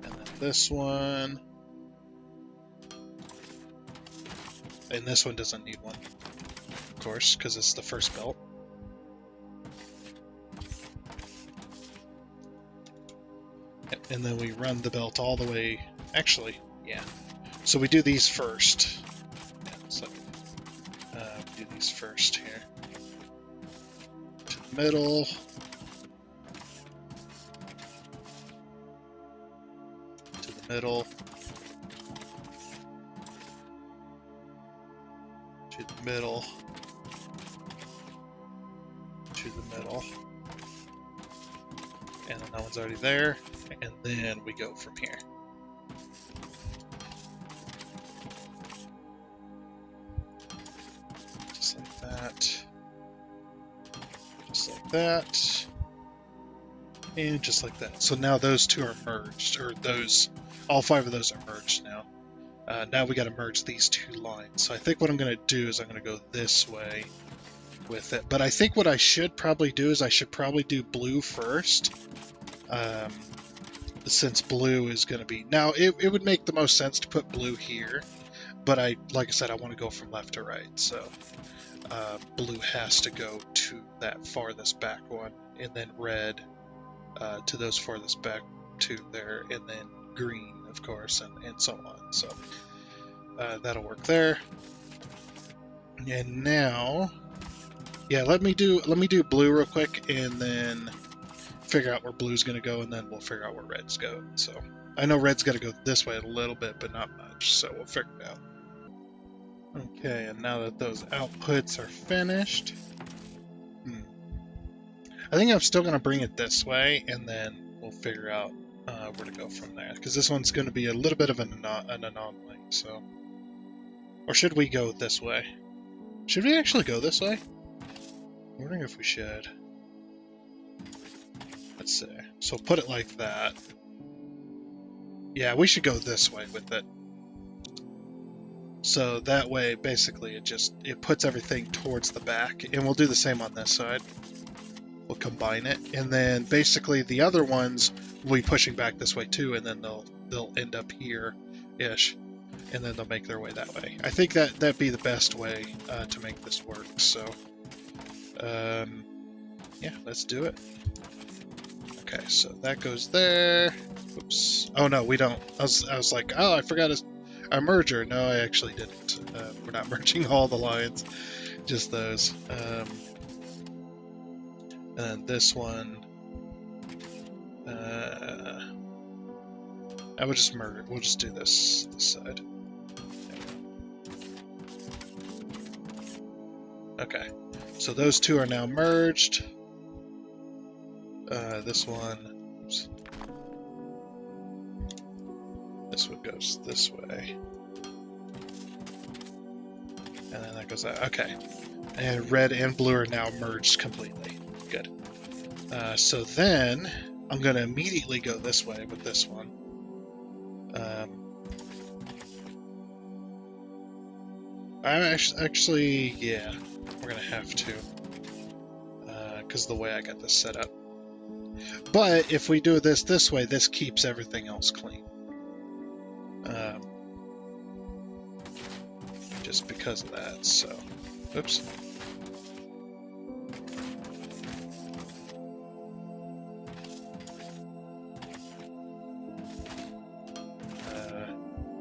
And then this one. And this one doesn't need one, of course, because it's the first belt. And then we run the belt all the way, actually, yeah. So we do these first. Yeah, so we do these first here. To the middle. To the middle. To the middle. To the middle. And then that one's already there. And then we go from here. that. Just like that. And just like that. So now those two are merged, or all 5 of those are merged now. Now we got to merge these 2 lines. So I think what I'm going to do is I'm going to go this way with it. But I think what I should probably do is I should probably do blue first. Since blue is going to be... Now, it would make the most sense to put blue here. But like I said, I want to go from left to right. So blue has to go to that farthest back one. And then red to those farthest back 2 there. And then green, of course, and so on. So that'll work there. And now... Yeah, let me do blue real quick, and then figure out where blue's going to go, and then we'll figure out where red's go. So I know red's got to go this way a little bit, but not much, so we'll figure it out. Okay, and now that those outputs are finished, I think I'm still going to bring it this way, and then we'll figure out where to go from there, because this one's going to be a little bit of an anomaly. So, or should we go this way? Should we actually go this way? I'm wondering if we should. Let's see. So put it like that. Yeah, we should go this way with it. So that way, basically, it puts everything towards the back. And we'll do the same on this side. We'll combine it. And then basically the other ones will be pushing back this way too, and then they'll end up here-ish. And then they'll make their way that way. I think that'd be the best way to make this work. So yeah, let's do it. Okay, so that goes there. Oops. Oh no, we don't. I was like, oh, I forgot a merger. No, I actually didn't. We're not merging all the lines, just those. And then this one. I would just merge. We'll just do this side. Okay. So those 2 are now merged. This one, oops. This one goes this way. And then that goes out. Okay. And red and blue are now merged completely. Good. So then I'm going to immediately go this way with this one. Actually, yeah. We're going to have to. Because the way I got this set up. But if we do this way, this keeps everything else clean. Just because of that, so... Oops.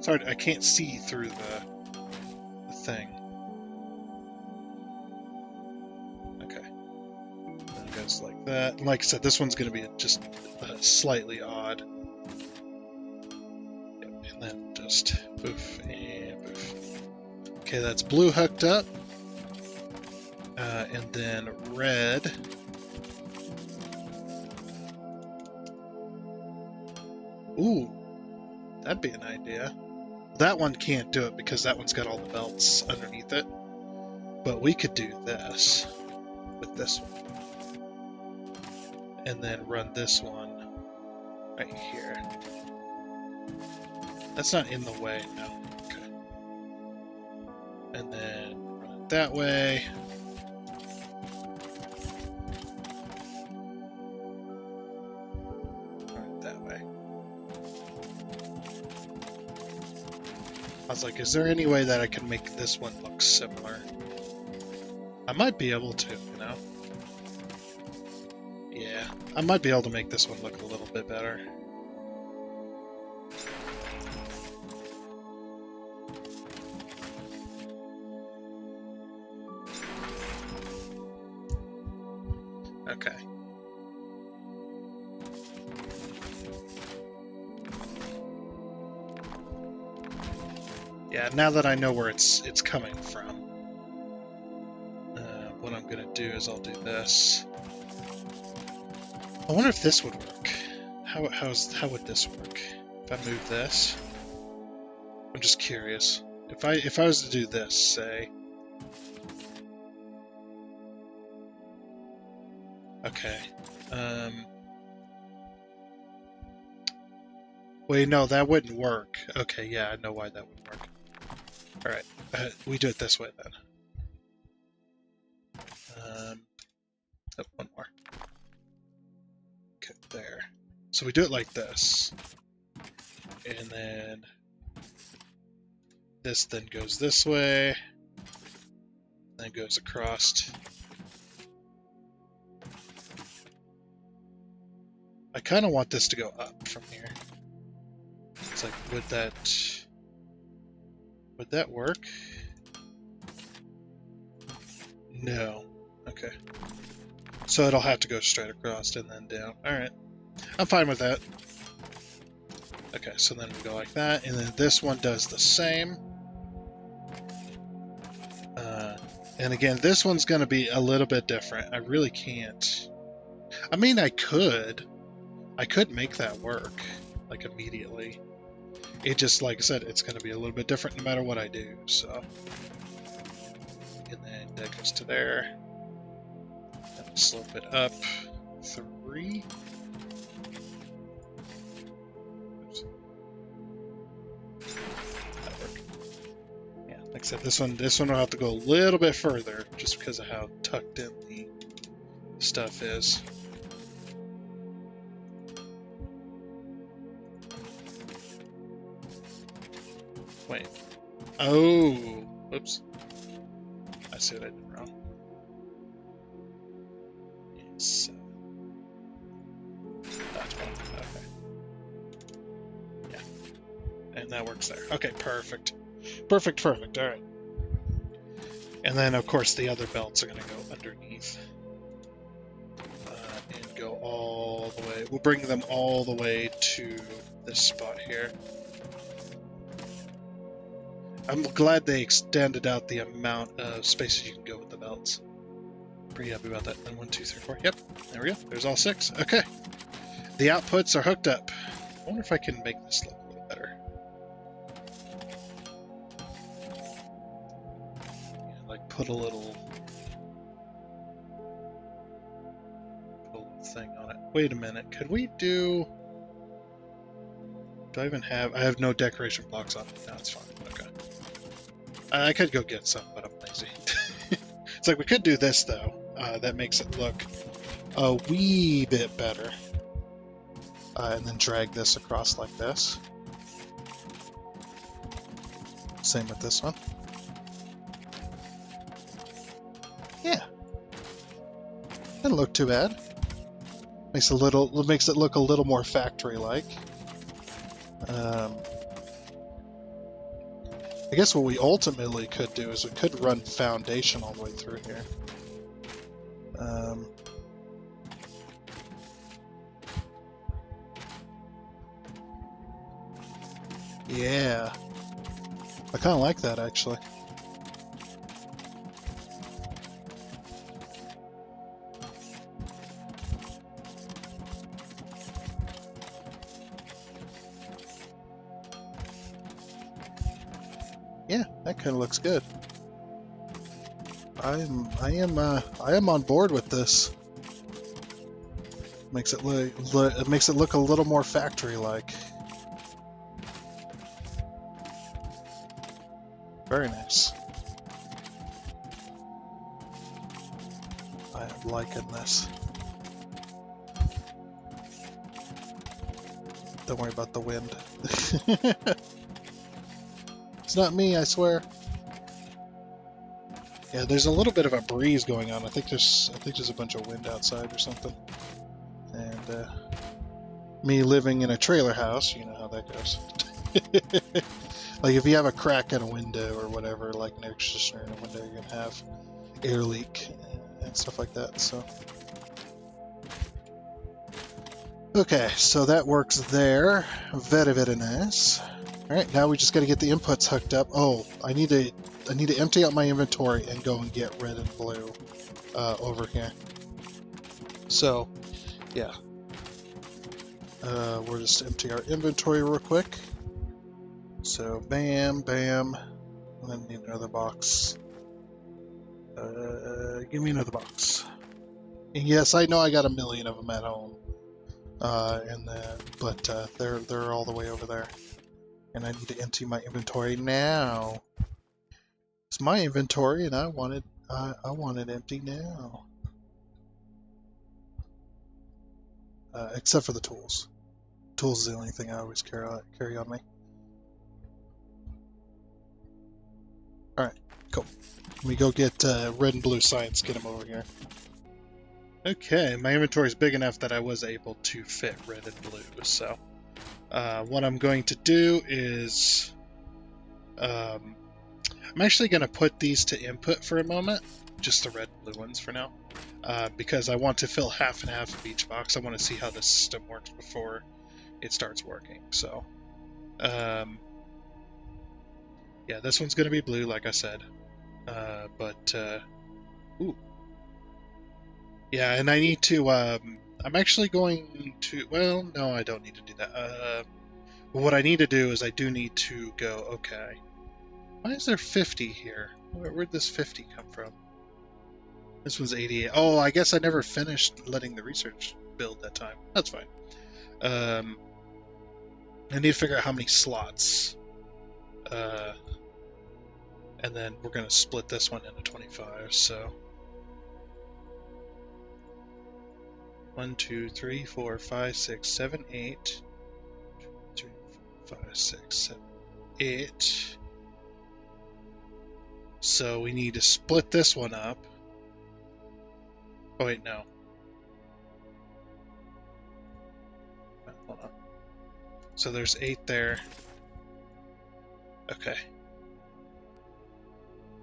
Sorry, I can't see through the thing. Like that. And like I said, this one's going to be just slightly odd. Yep, and then just poof and poof. Okay, that's blue hooked up. And then red. Ooh, that'd be an idea. That one can't do it because that one's got all the belts underneath it. But we could do this with this one. And then run this one right here. That's not in the way, no. Okay. And then run it that way. Run it that way. I was like, is there any way that I can make this one look similar? I might be able to, you know? Yeah, I might be able to make this one look a little bit better. Okay. Yeah, now that I know where it's coming from, what I'm gonna do is I'll do this. I wonder if this would work. How would this work? If I move this? I'm just curious. If I was to do this, say, Okay. Wait, no, that wouldn't work. Okay, yeah, I know why that wouldn't work. Alright, we do it this way then. Oh, one more. Okay, there. So we do it like this. And then this then goes this way. Then goes across. I kind of want this to go up from here. It's like, would that work? No. Okay. So it'll have to go straight across and then down. Alright. I'm fine with that. Okay, so then we go like that, and then this one does the same. And again, this one's going to be a little bit different. I really can't. I mean, I could make that work, like, immediately. It just, like I said, it's going to be a little bit different no matter what I do, so. And then that goes to there. And slope it up 3. Oops. That worked. Yeah, like I said, this one will have to go a little bit further just because of how tucked in the stuff is. Wait. Oh, whoops. I see what I did wrong. Yes. That's one. Okay. Yeah. And that works there. Okay, perfect. Perfect. All right. And then, of course, the other belts are going to go underneath. And go all the way. We'll bring them all the way to this spot here. I'm glad they extended out the amount of spaces you can go with the belts. Pretty happy about that. And 1, 2, 3, 4. Yep, there we go. There's all 6. Okay. The outputs are hooked up. I wonder if I can make this look a little better. Yeah, like put a little thing on it. Wait a minute. Could we do... Do I even have... I have no decoration blocks on it. No, it's fine. Okay. I could go get some, but I'm lazy. It's like we could do this, though. That makes it look a wee bit better. And then drag this across like this. Same with this one. Yeah. Doesn't look too bad. Makes it look a little more factory-like. I guess what we ultimately could do is we could run foundation all the way through here. Yeah. I kind of like that, actually. Yeah, that kind of looks good. I am on board with this. Makes it look a little more factory-like. Very nice. I am liking this. Don't worry about the wind. It's not me, I swear. Yeah, there's a little bit of a breeze going on. I think there's a bunch of wind outside or something. And me living in a trailer house, you know how that goes. Like if you have a crack in a window or whatever, like an air conditioner in a window, you're gonna have air leak and stuff like that. So okay, so that works there. Very, very nice. All right, now we just got to get the inputs hooked up. Oh, I need to empty out my inventory and go and get red and blue over here. So, yeah. We'll just empty our inventory real quick. So, bam, bam. And then need another box. Give me another box. And yes, I know I got a million of them at home, but they're all the way over there, and I need to empty my inventory now. It's my inventory, and I want it empty now. Except for the tools. Tools is the only thing I always carry on me. All right, cool. Let me go get red and blue science. Get them over here. Okay, my inventory is big enough that I was able to fit red and blue. So, what I'm going to do is, I'm actually going to put these to input for a moment, just the red and blue ones for now, because I want to fill half and half of each box. I want to see how the system works before it starts working. So, yeah, this one's going to be blue, like I said, ooh. Yeah, and I need to, I'm actually going to, well, no, I don't need to do that. What I need to do is I do need to go, okay, why is there 50 here? Where'd this 50 come from? This one's 88. Oh, I guess I never finished letting the research build that time. That's fine. I need to figure out how many slots. And then we're going to split this one into 25, so... 1, 2, 3, 4, 5, 6, 7, 8. 2, 3, 4, 5, 6, 7, 8. So we need to split this one up. Oh wait, no. Hold on. So there's 8 there. Okay.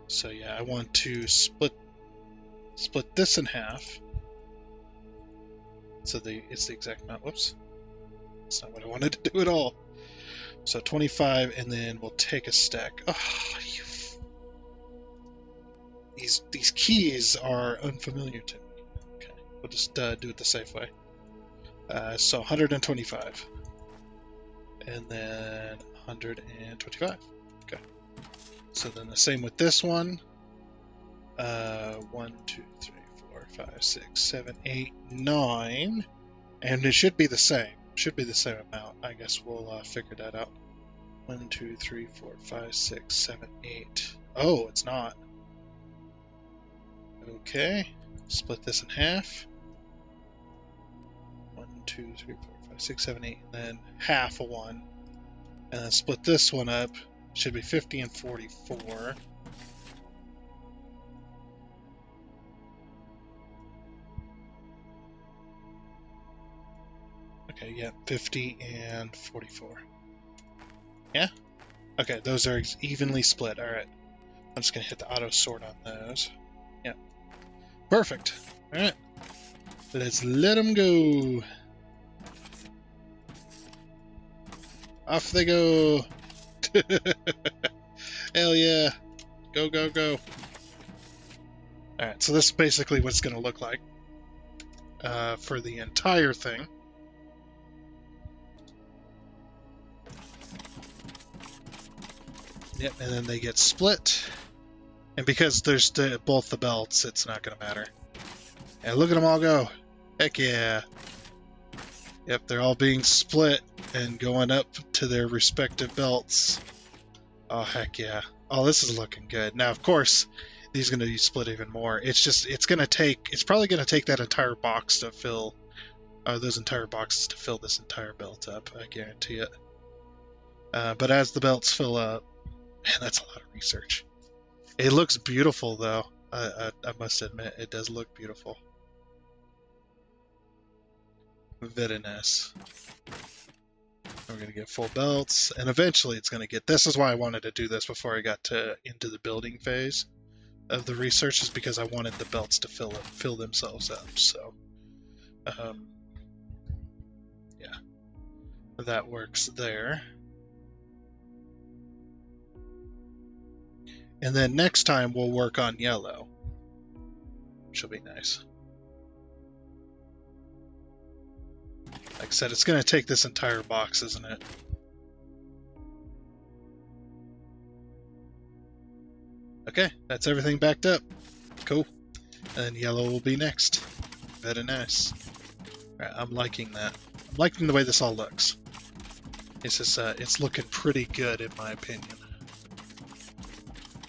So yeah, I want to split this in half. So it's the exact amount. Whoops. That's not what I wanted to do at all. So 25, and then we'll take a stack. Oh, these keys are unfamiliar to me. Okay, we'll just do it the safe way. So 125, and then 125. Okay. So then the same with this one. 1, 2, 3, 4, 5, 6, 7, 8, 9, and it should be the same. Should be the same amount. I guess we'll figure that out. 1, 2, 3, 4, 5, 6, 7, 8. Oh, it's not. Okay. Split this in half. 1, 2, 3, 4, 5, 6, 7, 8, and then half of one. And then split this one up. Should be 50 and 44. Okay, yeah, 50 and 44. Yeah? Okay, those are evenly split. Alright. I'm just going to hit the auto sort on those. Yeah. Perfect. Alright. Let's let them go. Off they go. Hell yeah. Go, go, go. Alright, so this is basically what it's going to look like for the entire thing. Yep, and then they get split. And because there's both the belts, it's not going to matter. And look at them all go. Heck yeah. Yep, they're all being split and going up to their respective belts. Oh, heck yeah. Oh, this is looking good. Now, of course, these are going to be split even more. It's probably going to take that entire box to fill, those entire boxes to fill this entire belt up. I guarantee it. But as the belts fill up, man, that's a lot of research. It looks beautiful, though. I must admit, it does look beautiful. Very nice. We're going to get full belts, and eventually it's going to get... This is why I wanted to do this before I got into the building phase of the research, is because I wanted the belts to fill themselves up. So, yeah, that works there. And then next time we'll work on yellow, which will be nice. Like I said, it's going to take this entire box, isn't it? Okay, that's everything backed up. Cool. And then yellow will be next. Very nice. Alright, I'm liking that. I'm liking the way this all looks. It's just, it's looking pretty good in my opinion.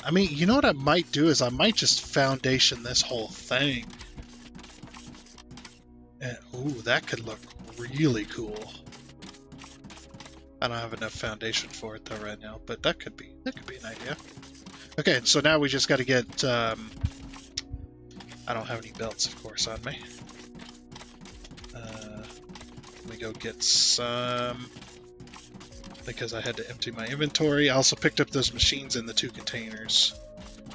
I mean, you know what I might do is I might just foundation this whole thing. And, ooh, that could look really cool. I don't have enough foundation for it though right now, but that could be an idea. Okay, so now we just got to get. I don't have any belts, of course, on me. Let me go get some because I had to empty my inventory. I also picked up those machines in the 2 containers.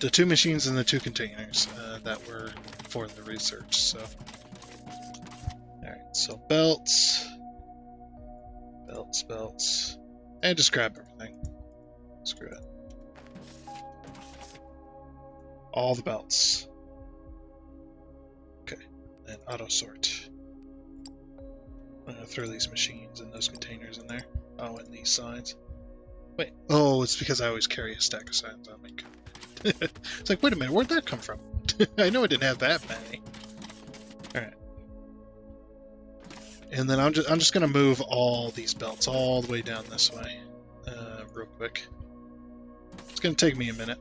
The 2 machines in the 2 containers that were for the research. So, all right, so belts. Belts, and just grab everything. Screw it. All the belts. Okay, and auto sort. I'm gonna throw these machines and those containers in there. Oh, and these signs. Wait, oh, it's because I always carry a stack of signs on me. It's like, wait a minute, where'd that come from? I know I didn't have that many. All right. And then I'm just gonna move all these belts all the way down this way, real quick. It's gonna take me a minute.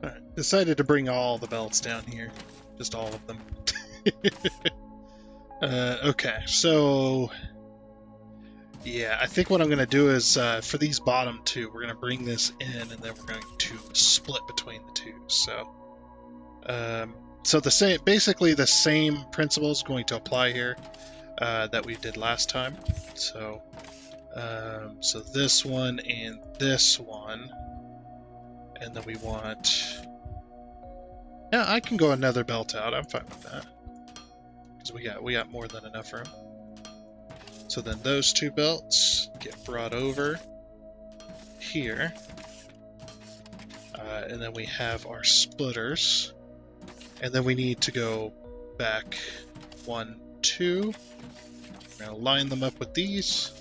All right, decided to bring all the belts down here, just all of them. Okay, so yeah, I think what I'm gonna do is for these bottom 2, we're gonna bring this in, and then we're going to split between the 2. So the same, basically the same principle is going to apply here that we did last time. So, so this one and this one, and then we want. Yeah, I can go another belt out. I'm fine with that because we got more than enough room. So then those 2 belts get brought over here, and then we have our splitters. And then we need to go back 1, 2. We're going to line them up with these.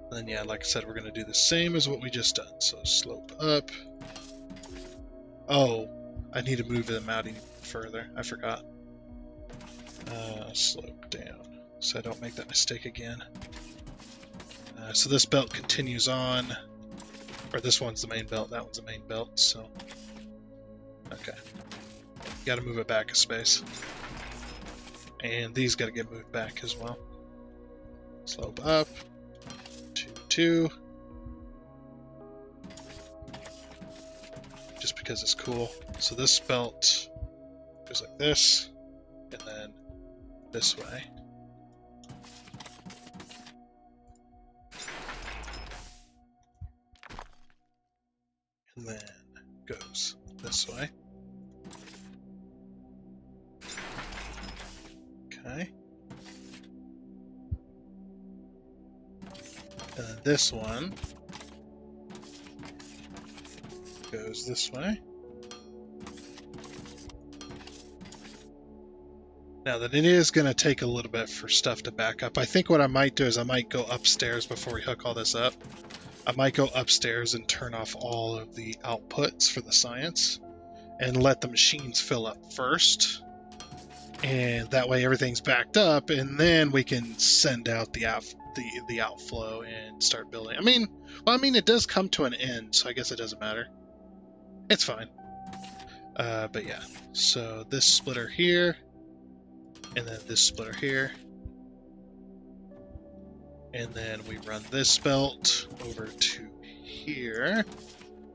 And then, yeah, like I said, we're going to do the same as what we just done. So slope up. Oh, I need to move them out even further. I forgot. Slope down so I don't make that mistake again. So this belt continues on. Or this one's the main belt, that one's the main belt, so. Okay. Gotta move it back a space. And these gotta get moved back as well. Slope up. 2, 2. Just because it's cool. So this belt goes like this, and then this way. And then goes this way. Okay. And then this one goes this way. Now then, it is going to take a little bit for stuff to back up. I think what I might do is I might go upstairs before we hook all this up. I might go upstairs and turn off all of the outputs for the science and let the machines fill up first. And that way everything's backed up, and then we can send out the outflow and start building. I mean, it does come to an end, so I guess it doesn't matter. It's fine. But yeah, so this splitter here, and then this splitter here. And then we run this belt over to here.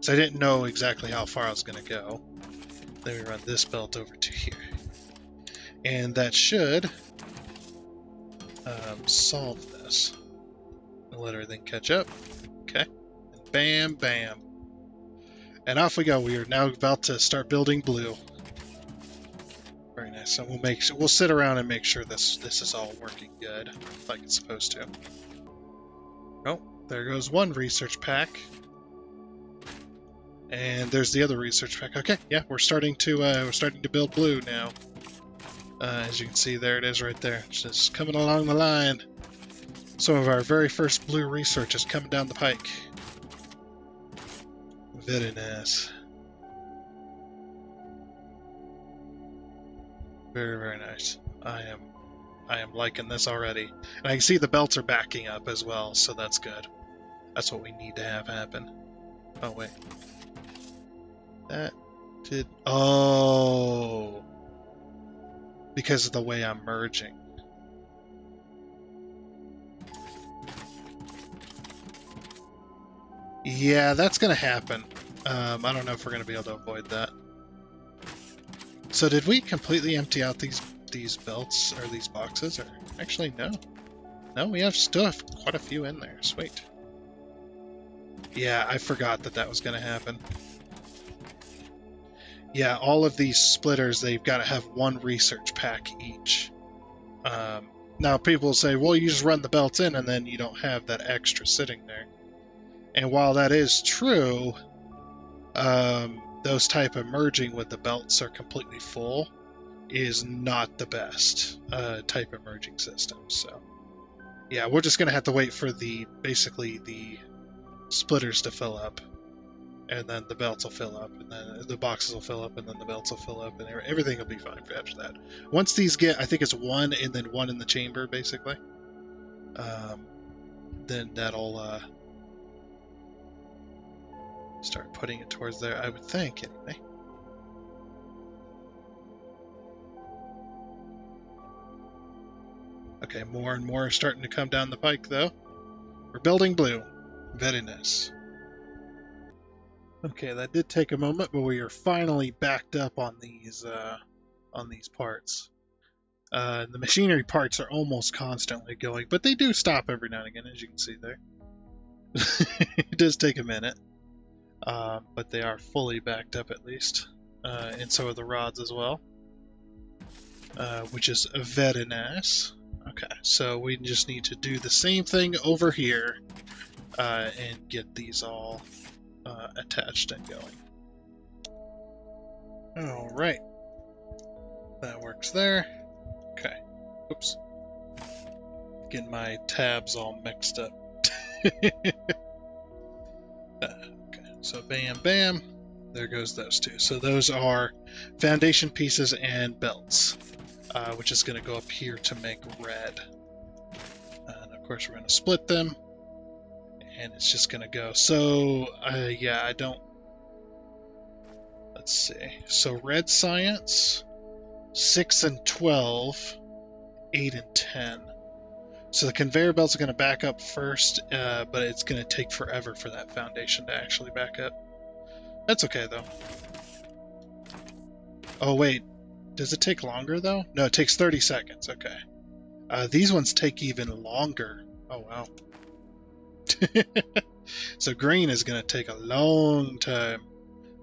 So I didn't know exactly how far I was going to go. Then we run this belt over to here. And that should solve this. And let everything catch up. Okay. And bam, bam. And off we go. We are now about to start building blue. Very nice. So we'll sit around and make sure this is all working good, like it's supposed to. Oh, there goes one research pack. And there's the other research pack. Okay, yeah, we're starting to build blue now. As you can see, there it is right there. It's just coming along the line. Some of our very first blue research is coming down the pike. Very nice. Very, very nice. I am liking this already. And I can see the belts are backing up as well, so that's good. That's what we need to have happen. Oh, wait. That did... Oh! Because of the way I'm merging. Yeah, that's going to happen. I don't know if we're going to be able to avoid that. So did we completely empty out these belts or these boxes? Or actually, no. No, we still have quite a few in there. Sweet. Yeah, I forgot that was going to happen. Yeah, all of these splitters, they've got to have one research pack each. Now, people say, well, you just run the belts in and then you don't have that extra sitting there. And while that is true, those type of merging with the belts are completely full is not the best type of merging system. So, yeah, we're just going to have to wait for basically the splitters to fill up. And then the belts will fill up, and then the boxes will fill up, and then the belts will fill up, and everything will be fine after that. Once these get, I think it's one, and then one in the chamber, basically. Then that'll start putting it towards there, I would think, anyway. Okay, more and more are starting to come down the pike, though. We're building blue. Very nice. Okay, that did take a moment, but we are finally backed up on these parts. The machinery parts are almost constantly going, but they do stop every now and again, as you can see there. It does take a minute, but they are fully backed up at least, and so are the rods as well, which is very nice. Okay, so we just need to do the same thing over here and get these all attached and going. All right, that works there. Okay, oops, getting my tabs all mixed up. Okay, so bam, bam, there goes those two. So those are foundation pieces and belts, which is going to go up here to make red. And of course, we're going to split them. And it's just going to go. So, yeah, I don't... Let's see. So, red science, 6 and 12, 8 and 10. So the conveyor belts are going to back up first, but it's going to take forever for that foundation to actually back up. That's okay, though. Oh, wait. Does it take longer, though? No, it takes 30 seconds. Okay. These ones take even longer. Oh, wow. So green is going to take a long time,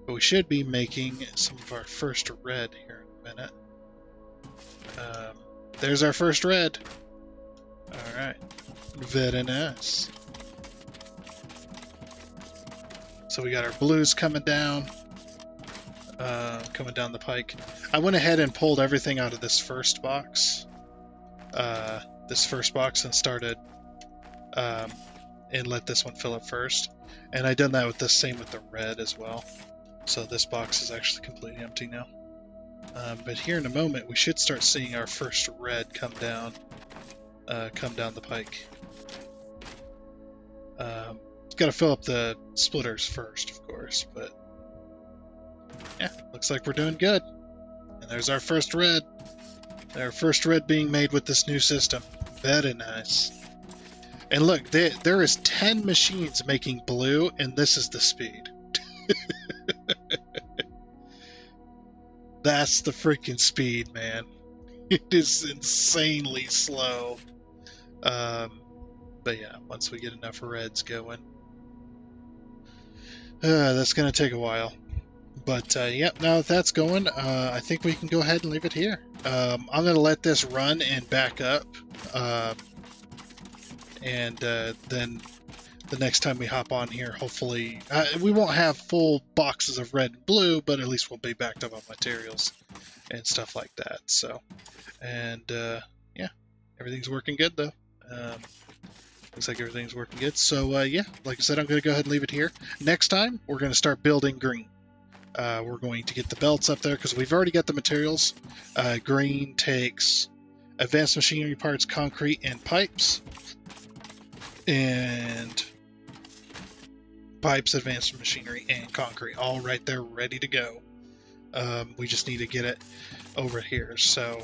but we should be making some of our first red here in a minute. There's our first red. All right, very nice. So we got our blues coming down the pike. I went ahead and pulled everything out of this first box, and started and let this one fill up first. And I done that with the same with the red as well. So this box is actually completely empty now. But here in a moment, we should start seeing our first red come down the pike. Got to fill up the splitters first, of course, but yeah, looks like we're doing good. And there's our first red. Our first red being made with this new system. Very nice. And look, there is 10 machines making blue, and this is the speed. That's the freaking speed, man. It is insanely slow. But yeah, once we get enough reds going, that's going to take a while. But yep, now that that's going, I think we can go ahead and leave it here. I'm going to let this run and back up. And then the next time we hop on here, hopefully we won't have full boxes of red and blue, but at least we'll be backed up on materials and stuff like that. So, and yeah, everything's working good though. Looks like everything's working good. So yeah, like I said, I'm going to go ahead and leave it here. Next time, we're going to start building green. We're going to get the belts up there because we've already got the materials. Green takes advanced machinery parts, concrete, and pipes. And pipes, advanced machinery, and concrete, all right there, ready to go. We just need to get it over here. So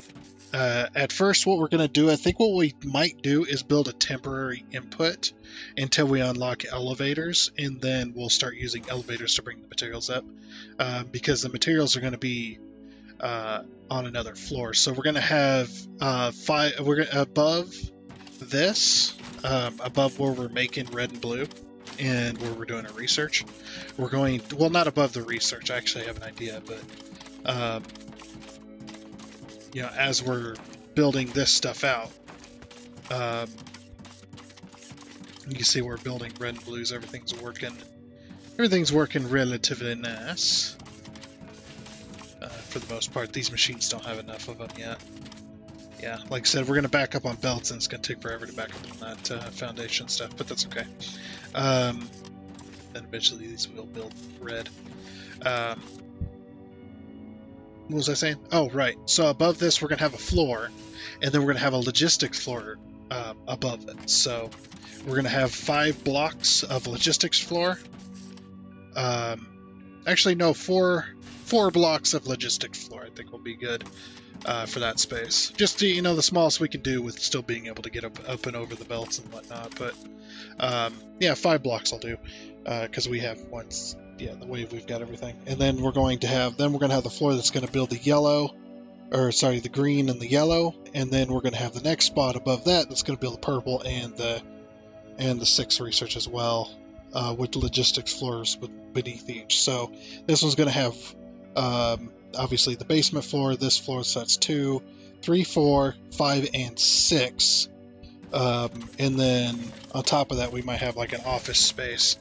at first, what we're going to do, I think what we might do is build a temporary input until we unlock elevators, and then we'll start using elevators to bring the materials up, because the materials are going to be on another floor. So we're going to have above this, above where we're making red and blue, and where we're doing our research, we're going, well, not above the research, I actually have an idea, but you know, as we're building this stuff out, you see we're building red and blues, everything's working relatively nice. For the most part, these machines don't have enough of them yet. Yeah, like I said, we're going to back up on belts, and it's going to take forever to back up on that foundation stuff, but that's okay. Then eventually these will build red. What was I saying? Oh, right. So above this, we're going to have a floor, and then we're going to have a logistics floor above it. So we're going to have 5 blocks of logistics floor. Actually, no, 4 blocks of logistics floor, I think will be good. For that space, just to, you know, the smallest we can do with still being able to get up and over the belts and whatnot. But yeah, 5 blocks I'll do, because we have once, yeah, the way we've got everything. And then we're going to have the floor that's going to build the yellow, or sorry, the green and the yellow, and then we're going to have the next spot above that that's going to build the purple and the 6 research as well, with logistics floors beneath each. So this one's going to have obviously the basement floor, this floor, so that's 2, 3, 4, 5, and 6. And then on top of that, we might have like an office space,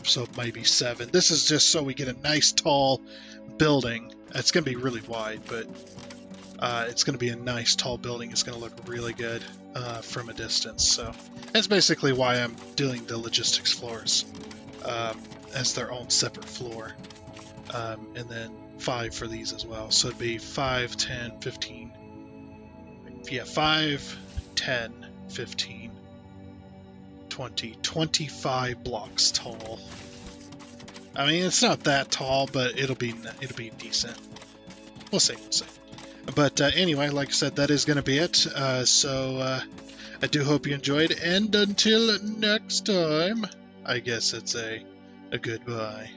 so maybe 7. This is just so we get a nice tall building. It's going to be really wide, but it's going to be a nice tall building. It's going to look really good from a distance. So that's basically why I'm doing the logistics floors as their own separate floor. And then 5 for these as well. So it'd be 5, 10, 15. Yeah, 5, 10, 15, 20, 25 blocks tall. I mean, it's not that tall, but it'll be decent. We'll see. But anyway, like I said, that is going to be it. So I do hope you enjoyed, and until next time, I guess it's a goodbye.